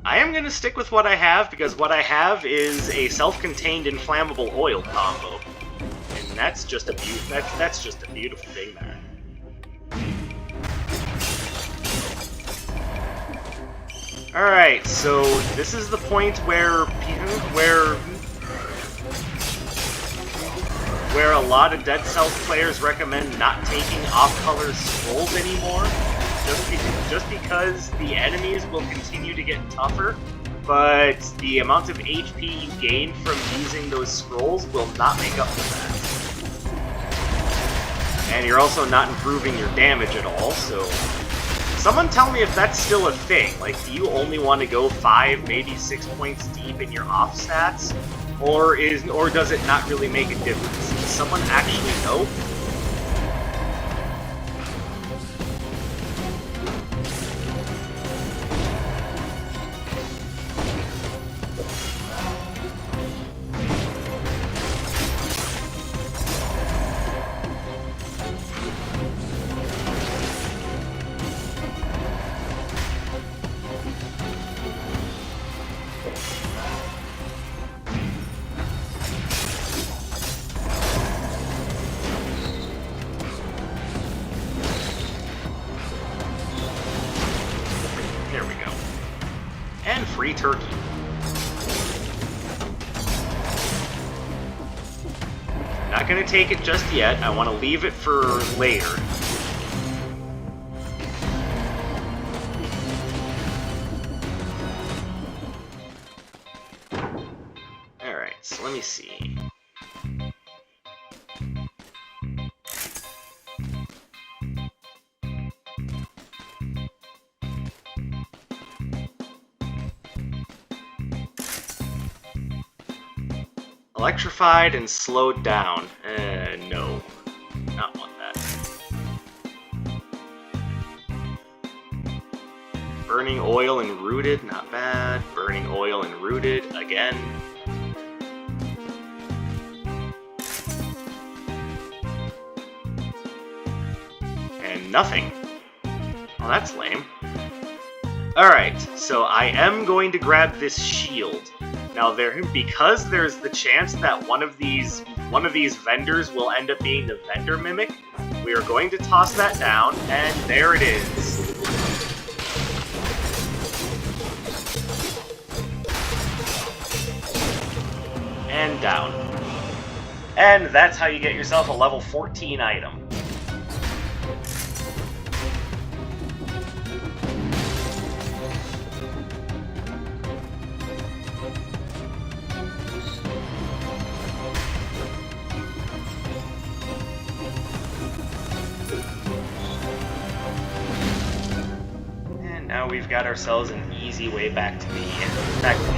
I am going to stick with what I have, because what I have is a self-contained inflammable oil combo. And that's just a beautiful thing there. Alright, so this is the point where a lot of Dead Cells players recommend not taking off-color scrolls anymore, just because the enemies will continue to get tougher, but the amount of HP you gain from using those scrolls will not make up for that. And you're also not improving your damage at all, so someone tell me if that's still a thing. Like, do you only want to go 5, maybe 6 points deep in your off stats? Or does it not really make a difference? Does someone actually know? turkey. Not gonna take it just yet. I want to leave it for later. Alright, so let me see. Electrified and slowed down. No. Not want that. Burning oil and rooted, not bad. Burning oil and rooted, again. And nothing. Well, that's lame. Alright, so I am going to grab this shield. Now, because there's the chance that one of these vendors will end up being the vendor mimic, we are going to toss that down, and there it is. And down. And that's how you get yourself a level 14 item. Now we've got ourselves an easy way back to the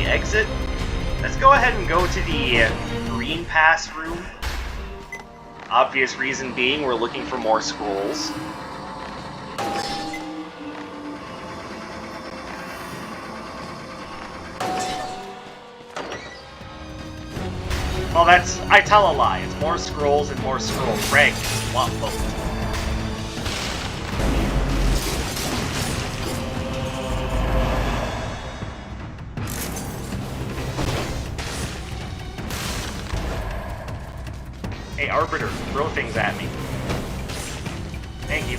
exit. Let's go ahead and go to the green pass room. Obvious reason being we're looking for more scrolls. Well, I tell a lie. It's more scrolls and more scroll fragments. Want both. Hey, Arbiter, throw things at me. Thank you.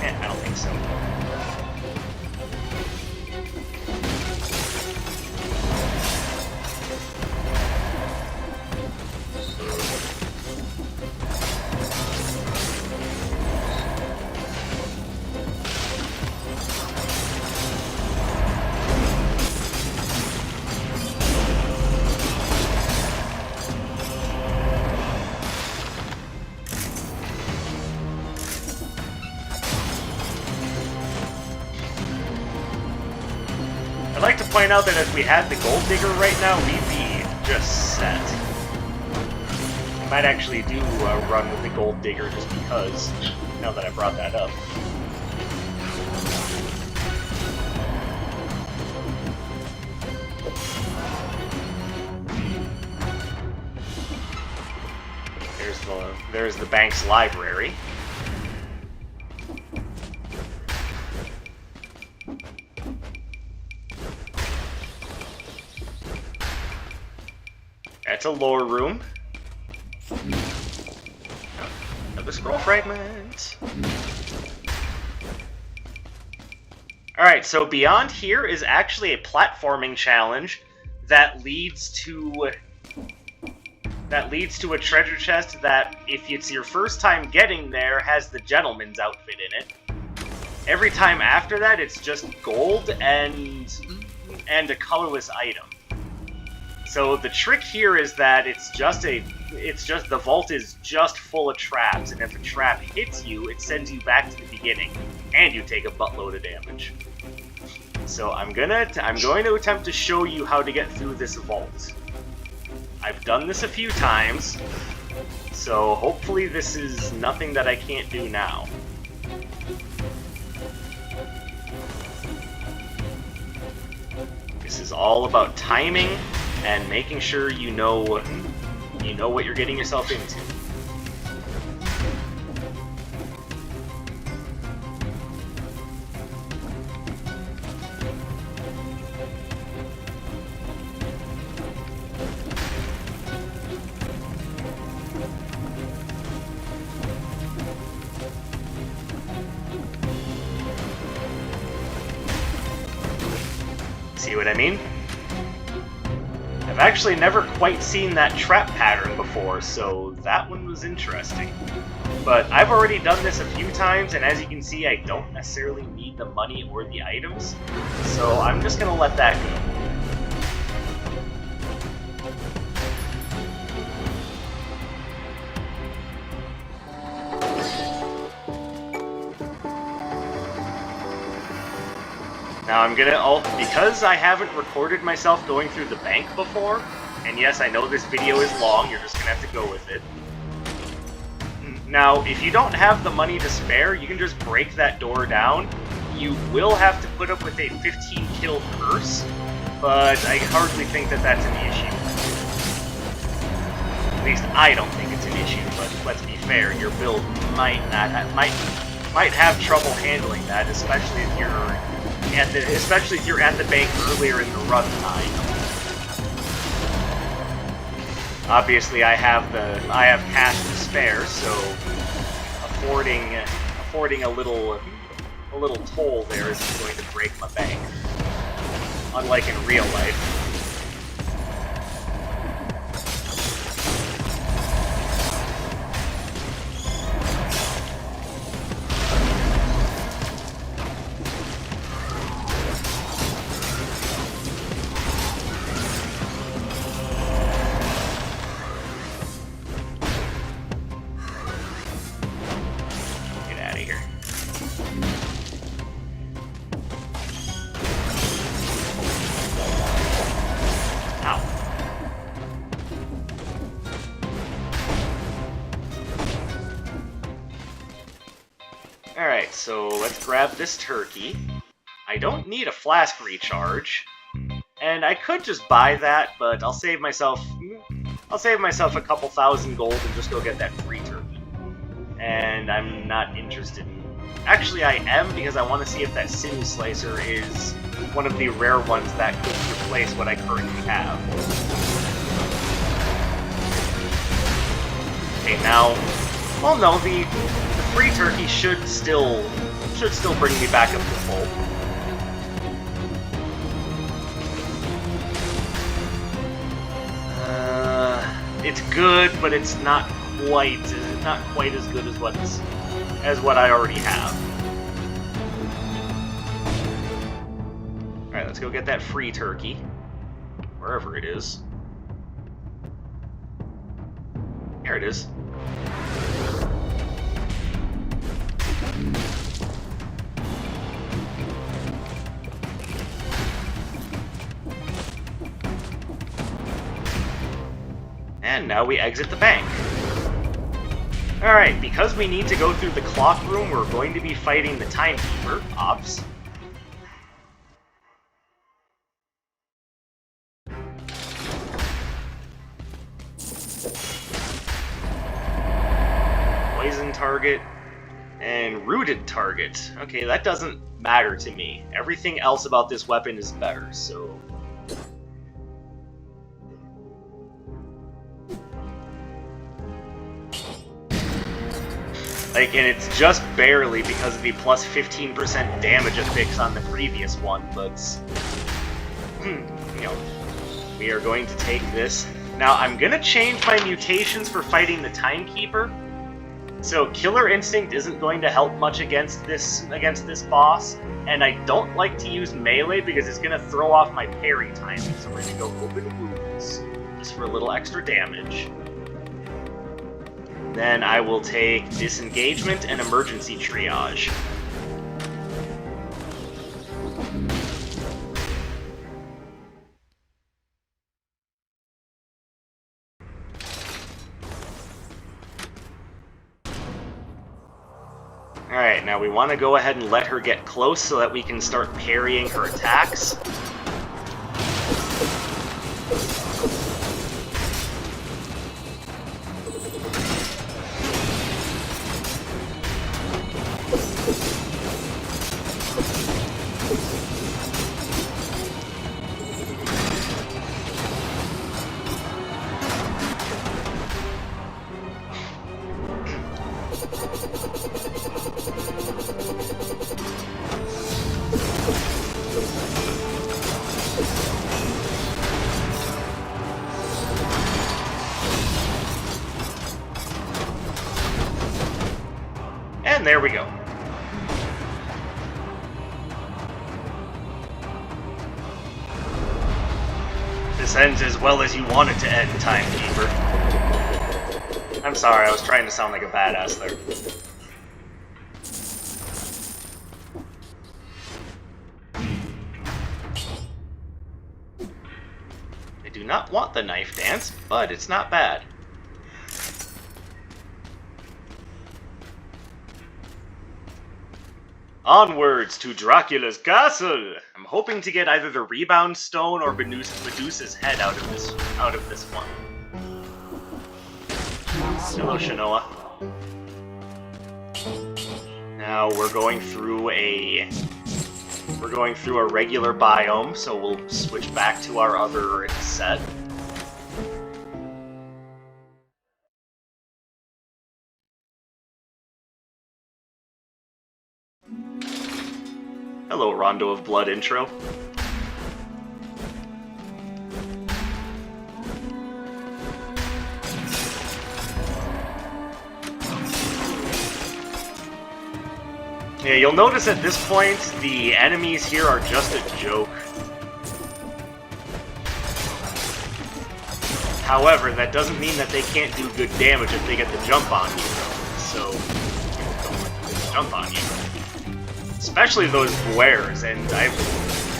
I don't think so. I'd like to point out that if we had the Gold Digger right now, we'd be just set. I might actually do a run with the Gold Digger just because, now that I brought that up. There's the bank's library. That's a lore room. Another scroll fragment. Alright, so beyond here is actually a platforming challenge that leads to a treasure chest that, if it's your first time getting there, has the gentleman's outfit in it. Every time after that, it's just gold and a colorless item. So the trick here is that the vault is just full of traps, and if a trap hits you, it sends you back to the beginning, and you take a buttload of damage. So I'm going to attempt to show you how to get through this vault. I've done this a few times, so hopefully this is nothing that I can't do now. This is all about timing and making sure you know what you're getting yourself into. what I mean? I've actually never quite seen that trap pattern before, so that one was interesting. But I've already done this a few times, and as you can see, I don't necessarily need the money or the items, so I'm just gonna let that go. Now I'm gonna, because I haven't recorded myself going through the bank before, and yes, I know this video is long, you're just gonna have to go with it. Now, if you don't have the money to spare, you can just break that door down. You will have to put up with a 15 kill curse, but I hardly think that that's an issue. At least I don't think it's an issue, but let's be fair, your build might have trouble handling that, especially if you're at the bank earlier in the run time. Obviously, I have cash to spare, so affording a little toll there isn't going to break my bank, unlike in real life. Alright, so let's grab this turkey. I don't need a flask recharge, and I could just buy that, but I'll save myself a couple thousand gold and just go get that free turkey. And I'm not interested in... Actually, I am, because I want to see if that sinew slicer is one of the rare ones that could replace what I currently have. Okay, now... Well, no, the free turkey should still bring me back up to full. It's good, but it's not quite as good as what I already have. All right, let's go get that free turkey, wherever it is. Here it is. And now we exit the bank. Alright, because we need to go through the clock room, we're going to be fighting the timekeeper, Ops. Poison target and rooted target. Okay, that doesn't matter to me. Everything else about this weapon is better, so... Like, and it's just barely because of the plus 15% damage affix on the previous one, but... you know, we are going to take this. Now, I'm gonna change my mutations for fighting the Timekeeper. So, Killer Instinct isn't going to help much against this boss, and I don't like to use melee because it's gonna throw off my parry timing, so we're gonna go open wounds, just for a little extra damage. Then I will take Disengagement and Emergency Triage. Alright, now we want to go ahead and let her get close so that we can start parrying her attacks. And there we go. This ends as well as you want it to end, Timekeeper. I'm sorry, I was trying to sound like a badass there. I do not want the knife dance, but it's not bad. Onwards to Dracula's castle! I'm hoping to get either the rebound stone or Medusa's head out of this one. Hello, Shanoa. Now we're going through a regular biome, so we'll switch back to our other set. Hello, Rondo of Blood intro. Yeah, you'll notice at this point, the enemies here are just a joke. However, that doesn't mean that they can't do good damage if they get the jump on you, so don't let them jump on you. Especially those Buers, and I've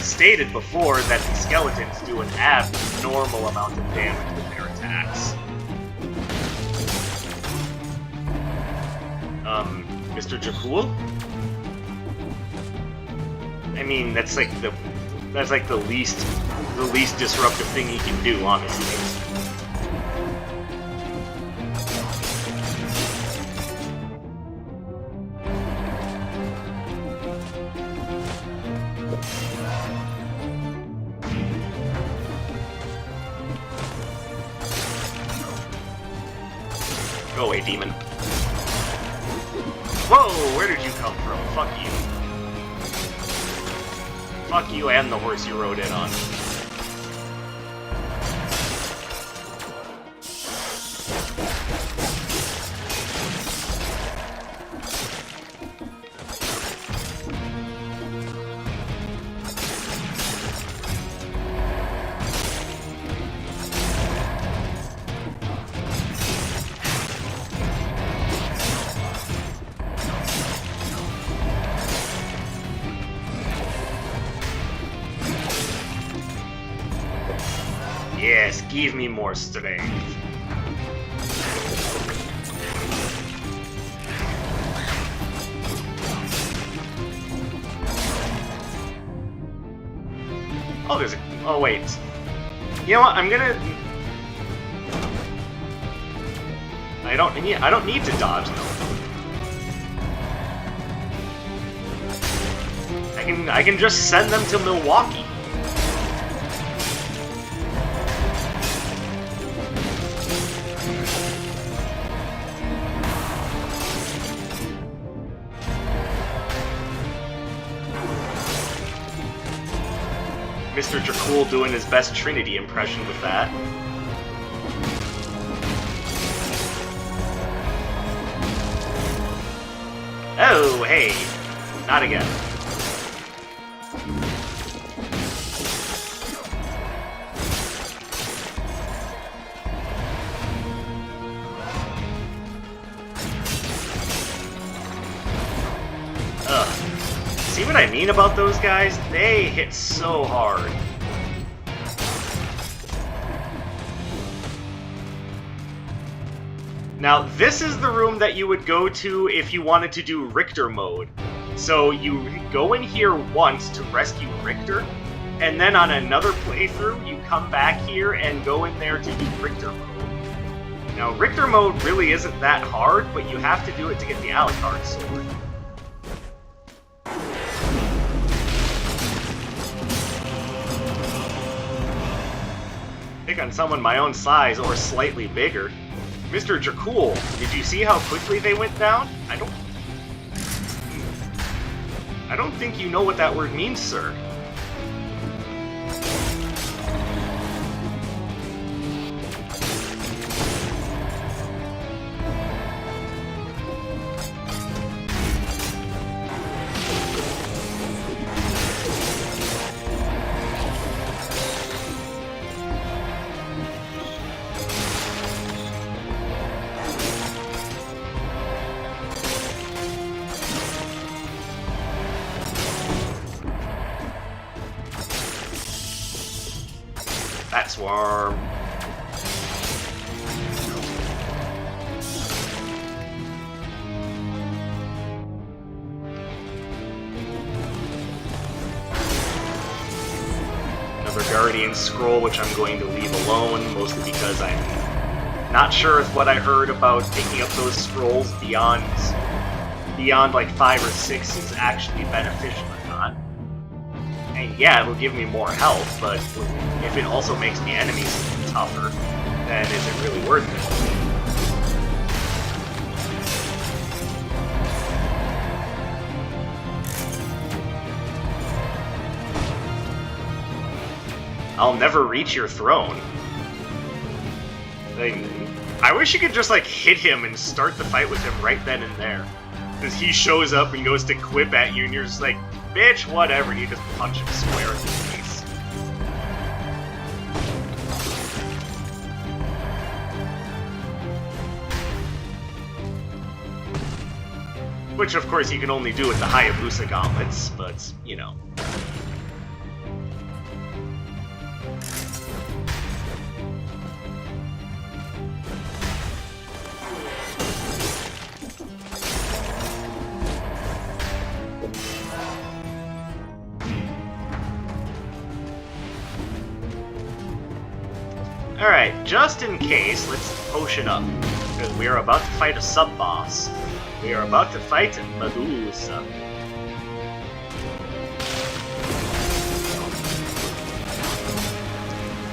stated before that the skeletons do an abnormal amount of damage with their attacks. Mr. Dracula? I mean, that's like the least disruptive thing he can do, honestly. Go away, demon. Whoa, where did you come from? Fuck you. Fuck you and the horse you rode in on. Yes, give me more strength. Oh, there's a... Oh, wait. You know what? I'm gonna... I don't need to dodge, though. I can just send them to Milwaukee. Mr. Dracula doing his best Trinity impression with that. Oh, hey. Not again. Ugh. See what I mean about those guys? They hit so hard. Now, this is the room that you would go to if you wanted to do Richter mode. So you go in here once to rescue Richter, and then on another playthrough, you come back here and go in there to do Richter mode. Now, Richter mode really isn't that hard, but you have to do it to get the Alucard Sword. Pick on someone my own size or slightly bigger. Mr. Dracula, did you see how quickly they went down? I don't think you know what that word means, sir. Swarm. Another Guardian Scroll, which I'm going to leave alone, mostly because I'm not sure if what I heard about picking up those scrolls beyond like 5 or 6 is actually beneficial or not. And yeah, it'll give me more health, but if it also makes the enemies tougher, then is it really worth it? I'll never reach your throne. I wish you could just, like, hit him and start the fight with him right then and there. Because he shows up and goes to quip at you, and you're just like, bitch, whatever, and you just punch him square in the face. Which, of course, you can only do with the Hayabusa gauntlets, but, you know. Alright, just in case, let's potion up. Because we are about to fight a sub-boss. We are about to fight Medusa.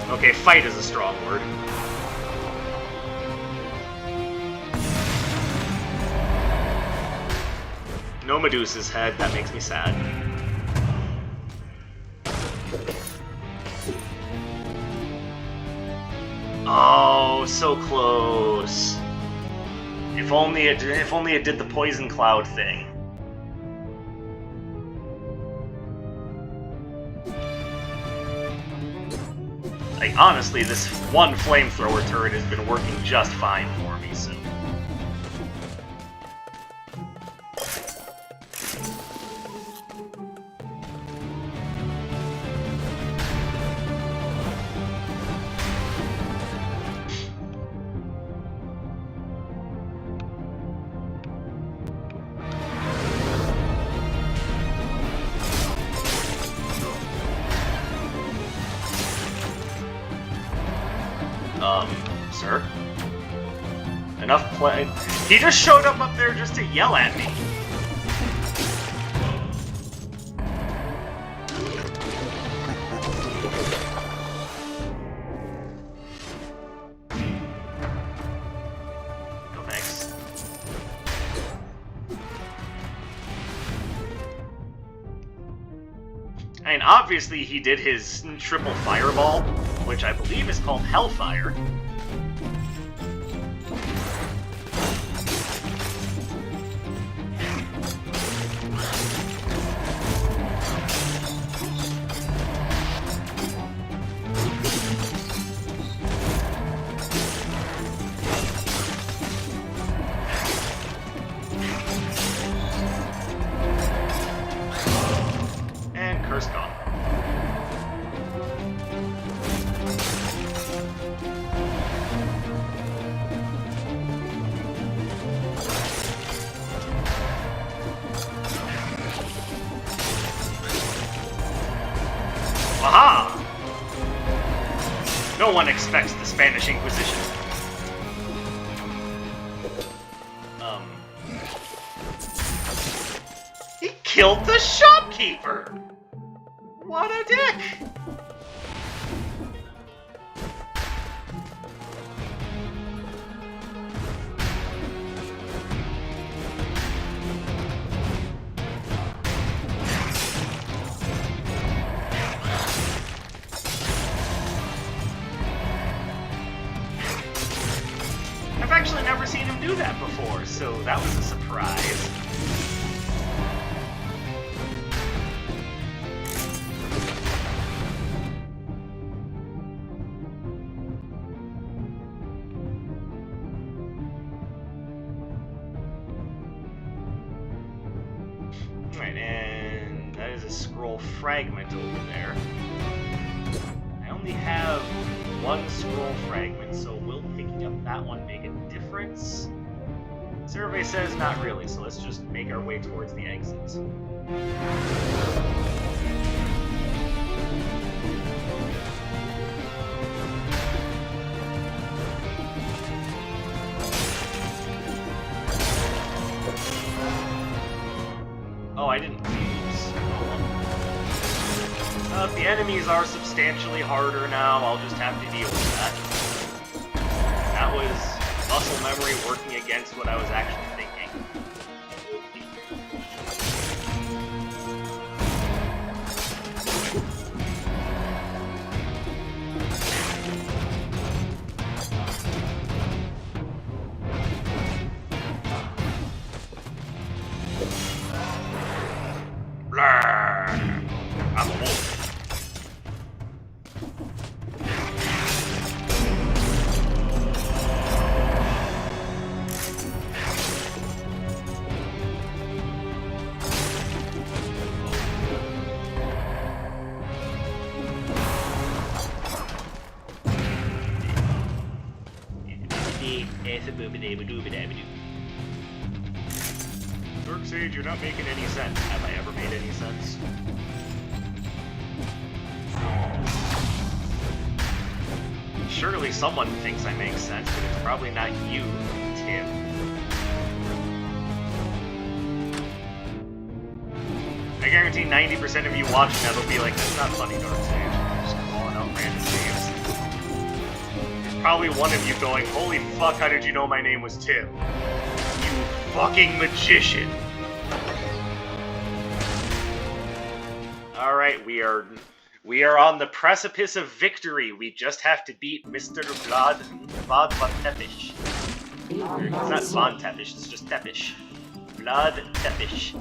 Okay, fight is a strong word. No Medusa's head, that makes me sad. Oh, so close. If only it did the poison cloud thing. Like, honestly, this one flamethrower turret has been working just fine for me, so. Sir? Enough play. He just showed up there just to yell at me. No thanks. I mean, obviously he did his triple fireball, which I believe is called Hellfire. And curse gone. Aha! No one expects the Spanish Inquisition. He killed the shopkeeper! What a dick! I've actually never seen him do that before, so that was a surprise. Alright, and that is a scroll fragment over there. I only have one scroll fragment, so will picking up that one make a difference? Survey says not really, so let's just make our way towards the exit. Oh, I didn't use. The enemies are substantially harder now. I'll just have to deal with that. That was muscle memory working against what I was actually thinking. I'm a wolf. Dark Sage, you're not making any sense. Have I ever made any sense? Surely someone thinks I make sense, but it's probably not you, Tim. I guarantee 90% of you watching that will be like, that's not funny, Dark Sage. Just calling out random names. There's probably one of you going, holy fuck, how did you know my name was Tim? You fucking magician! Alright, we are on the precipice of victory. We just have to beat Mr. Vlad Von Tepish. It's not Von Tepish, it's just Tepish. Vlad Tepish.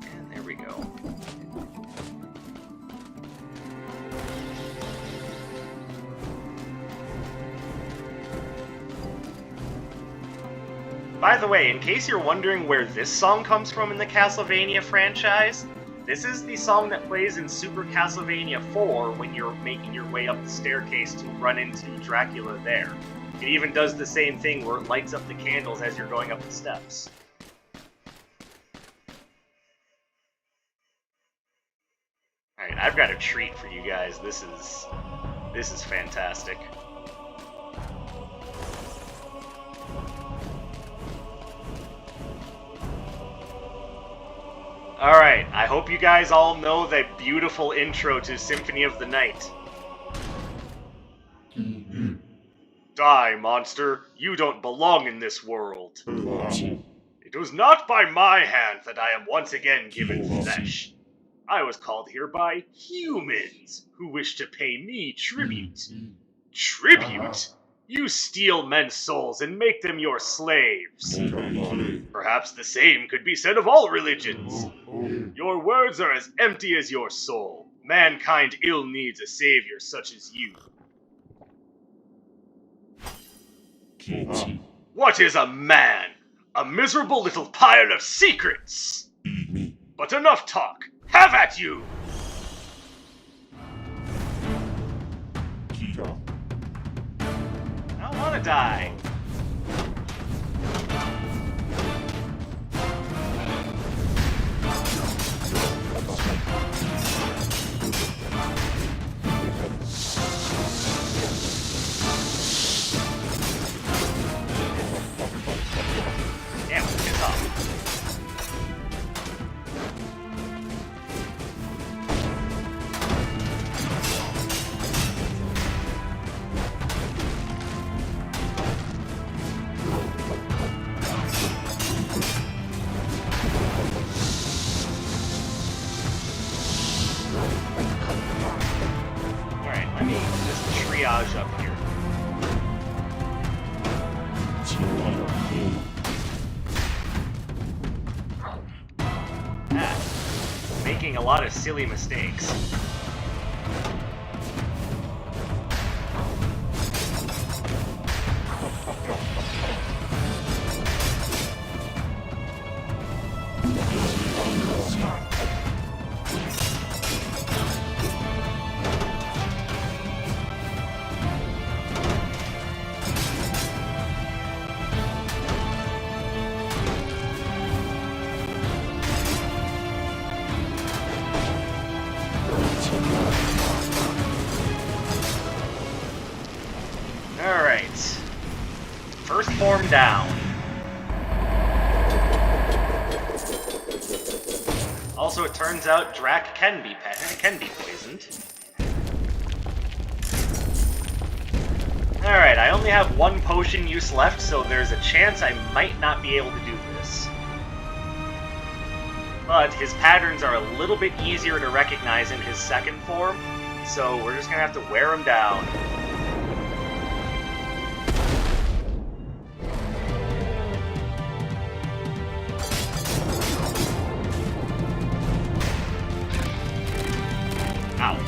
And there we go. By the way, in case you're wondering where this song comes from in the Castlevania franchise, this is the song that plays in Super Castlevania 4 when you're making your way up the staircase to run into Dracula there. It even does the same thing where it lights up the candles as you're going up the steps. Alright, I've got a treat for you guys. This is fantastic. Alright, I hope you guys all know that beautiful intro to Symphony of the Night. Die, monster! You don't belong in this world! It was not by my hand that I am once again given flesh. I was called here by humans, who wish to pay me tribute. Tribute? You steal men's souls and make them your slaves. Perhaps the same could be said of all religions. Your words are as empty as your soul. Mankind ill needs a savior such as you. What is a man? A miserable little pile of secrets! But enough talk! Have at you! I don't want to die. Damn, piss off. Alright, let me just triage up here. Making a lot of silly mistakes. First form down. Also, it turns out Drac can be poisoned. Alright, I only have one potion use left, so there's a chance I might not be able to do this. But his patterns are a little bit easier to recognize in his second form, so we're just gonna have to wear him down. Ow.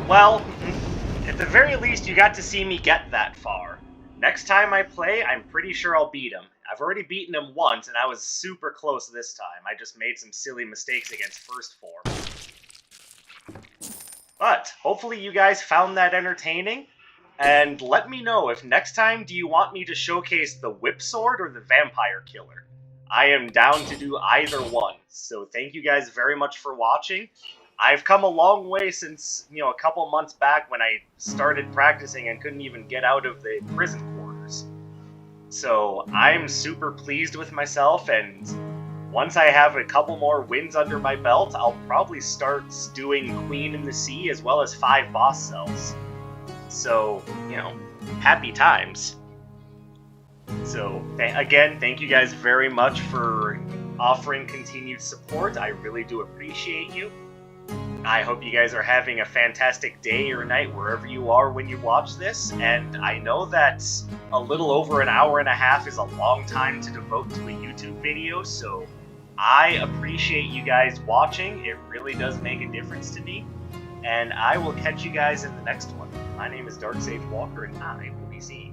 Well, at the very least, you got to see me get that far. Next time I play, I'm pretty sure I'll beat him. I've already beaten him once, and I was super close this time. I just made some silly mistakes against first form. But, hopefully you guys found that entertaining, and let me know if next time do you want me to showcase the Whip Sword or the Vampire Killer. I am down to do either one, so thank you guys very much for watching. I've come a long way since, a couple months back when I started practicing and couldn't even get out of the prison quarters. So I'm super pleased with myself, and once I have a couple more wins under my belt, I'll probably start doing Queen in the Sea as well as 5 boss cells. So, happy times. So, again, thank you guys very much for offering continued support. I really do appreciate you. I hope you guys are having a fantastic day or night wherever you are when you watch this, and I know that a little over an hour and a half is a long time to devote to a YouTube video, so I appreciate you guys watching. It really does make a difference to me, and I will catch you guys in the next one. My name is Dark Sage Walker, and I will be seeing you.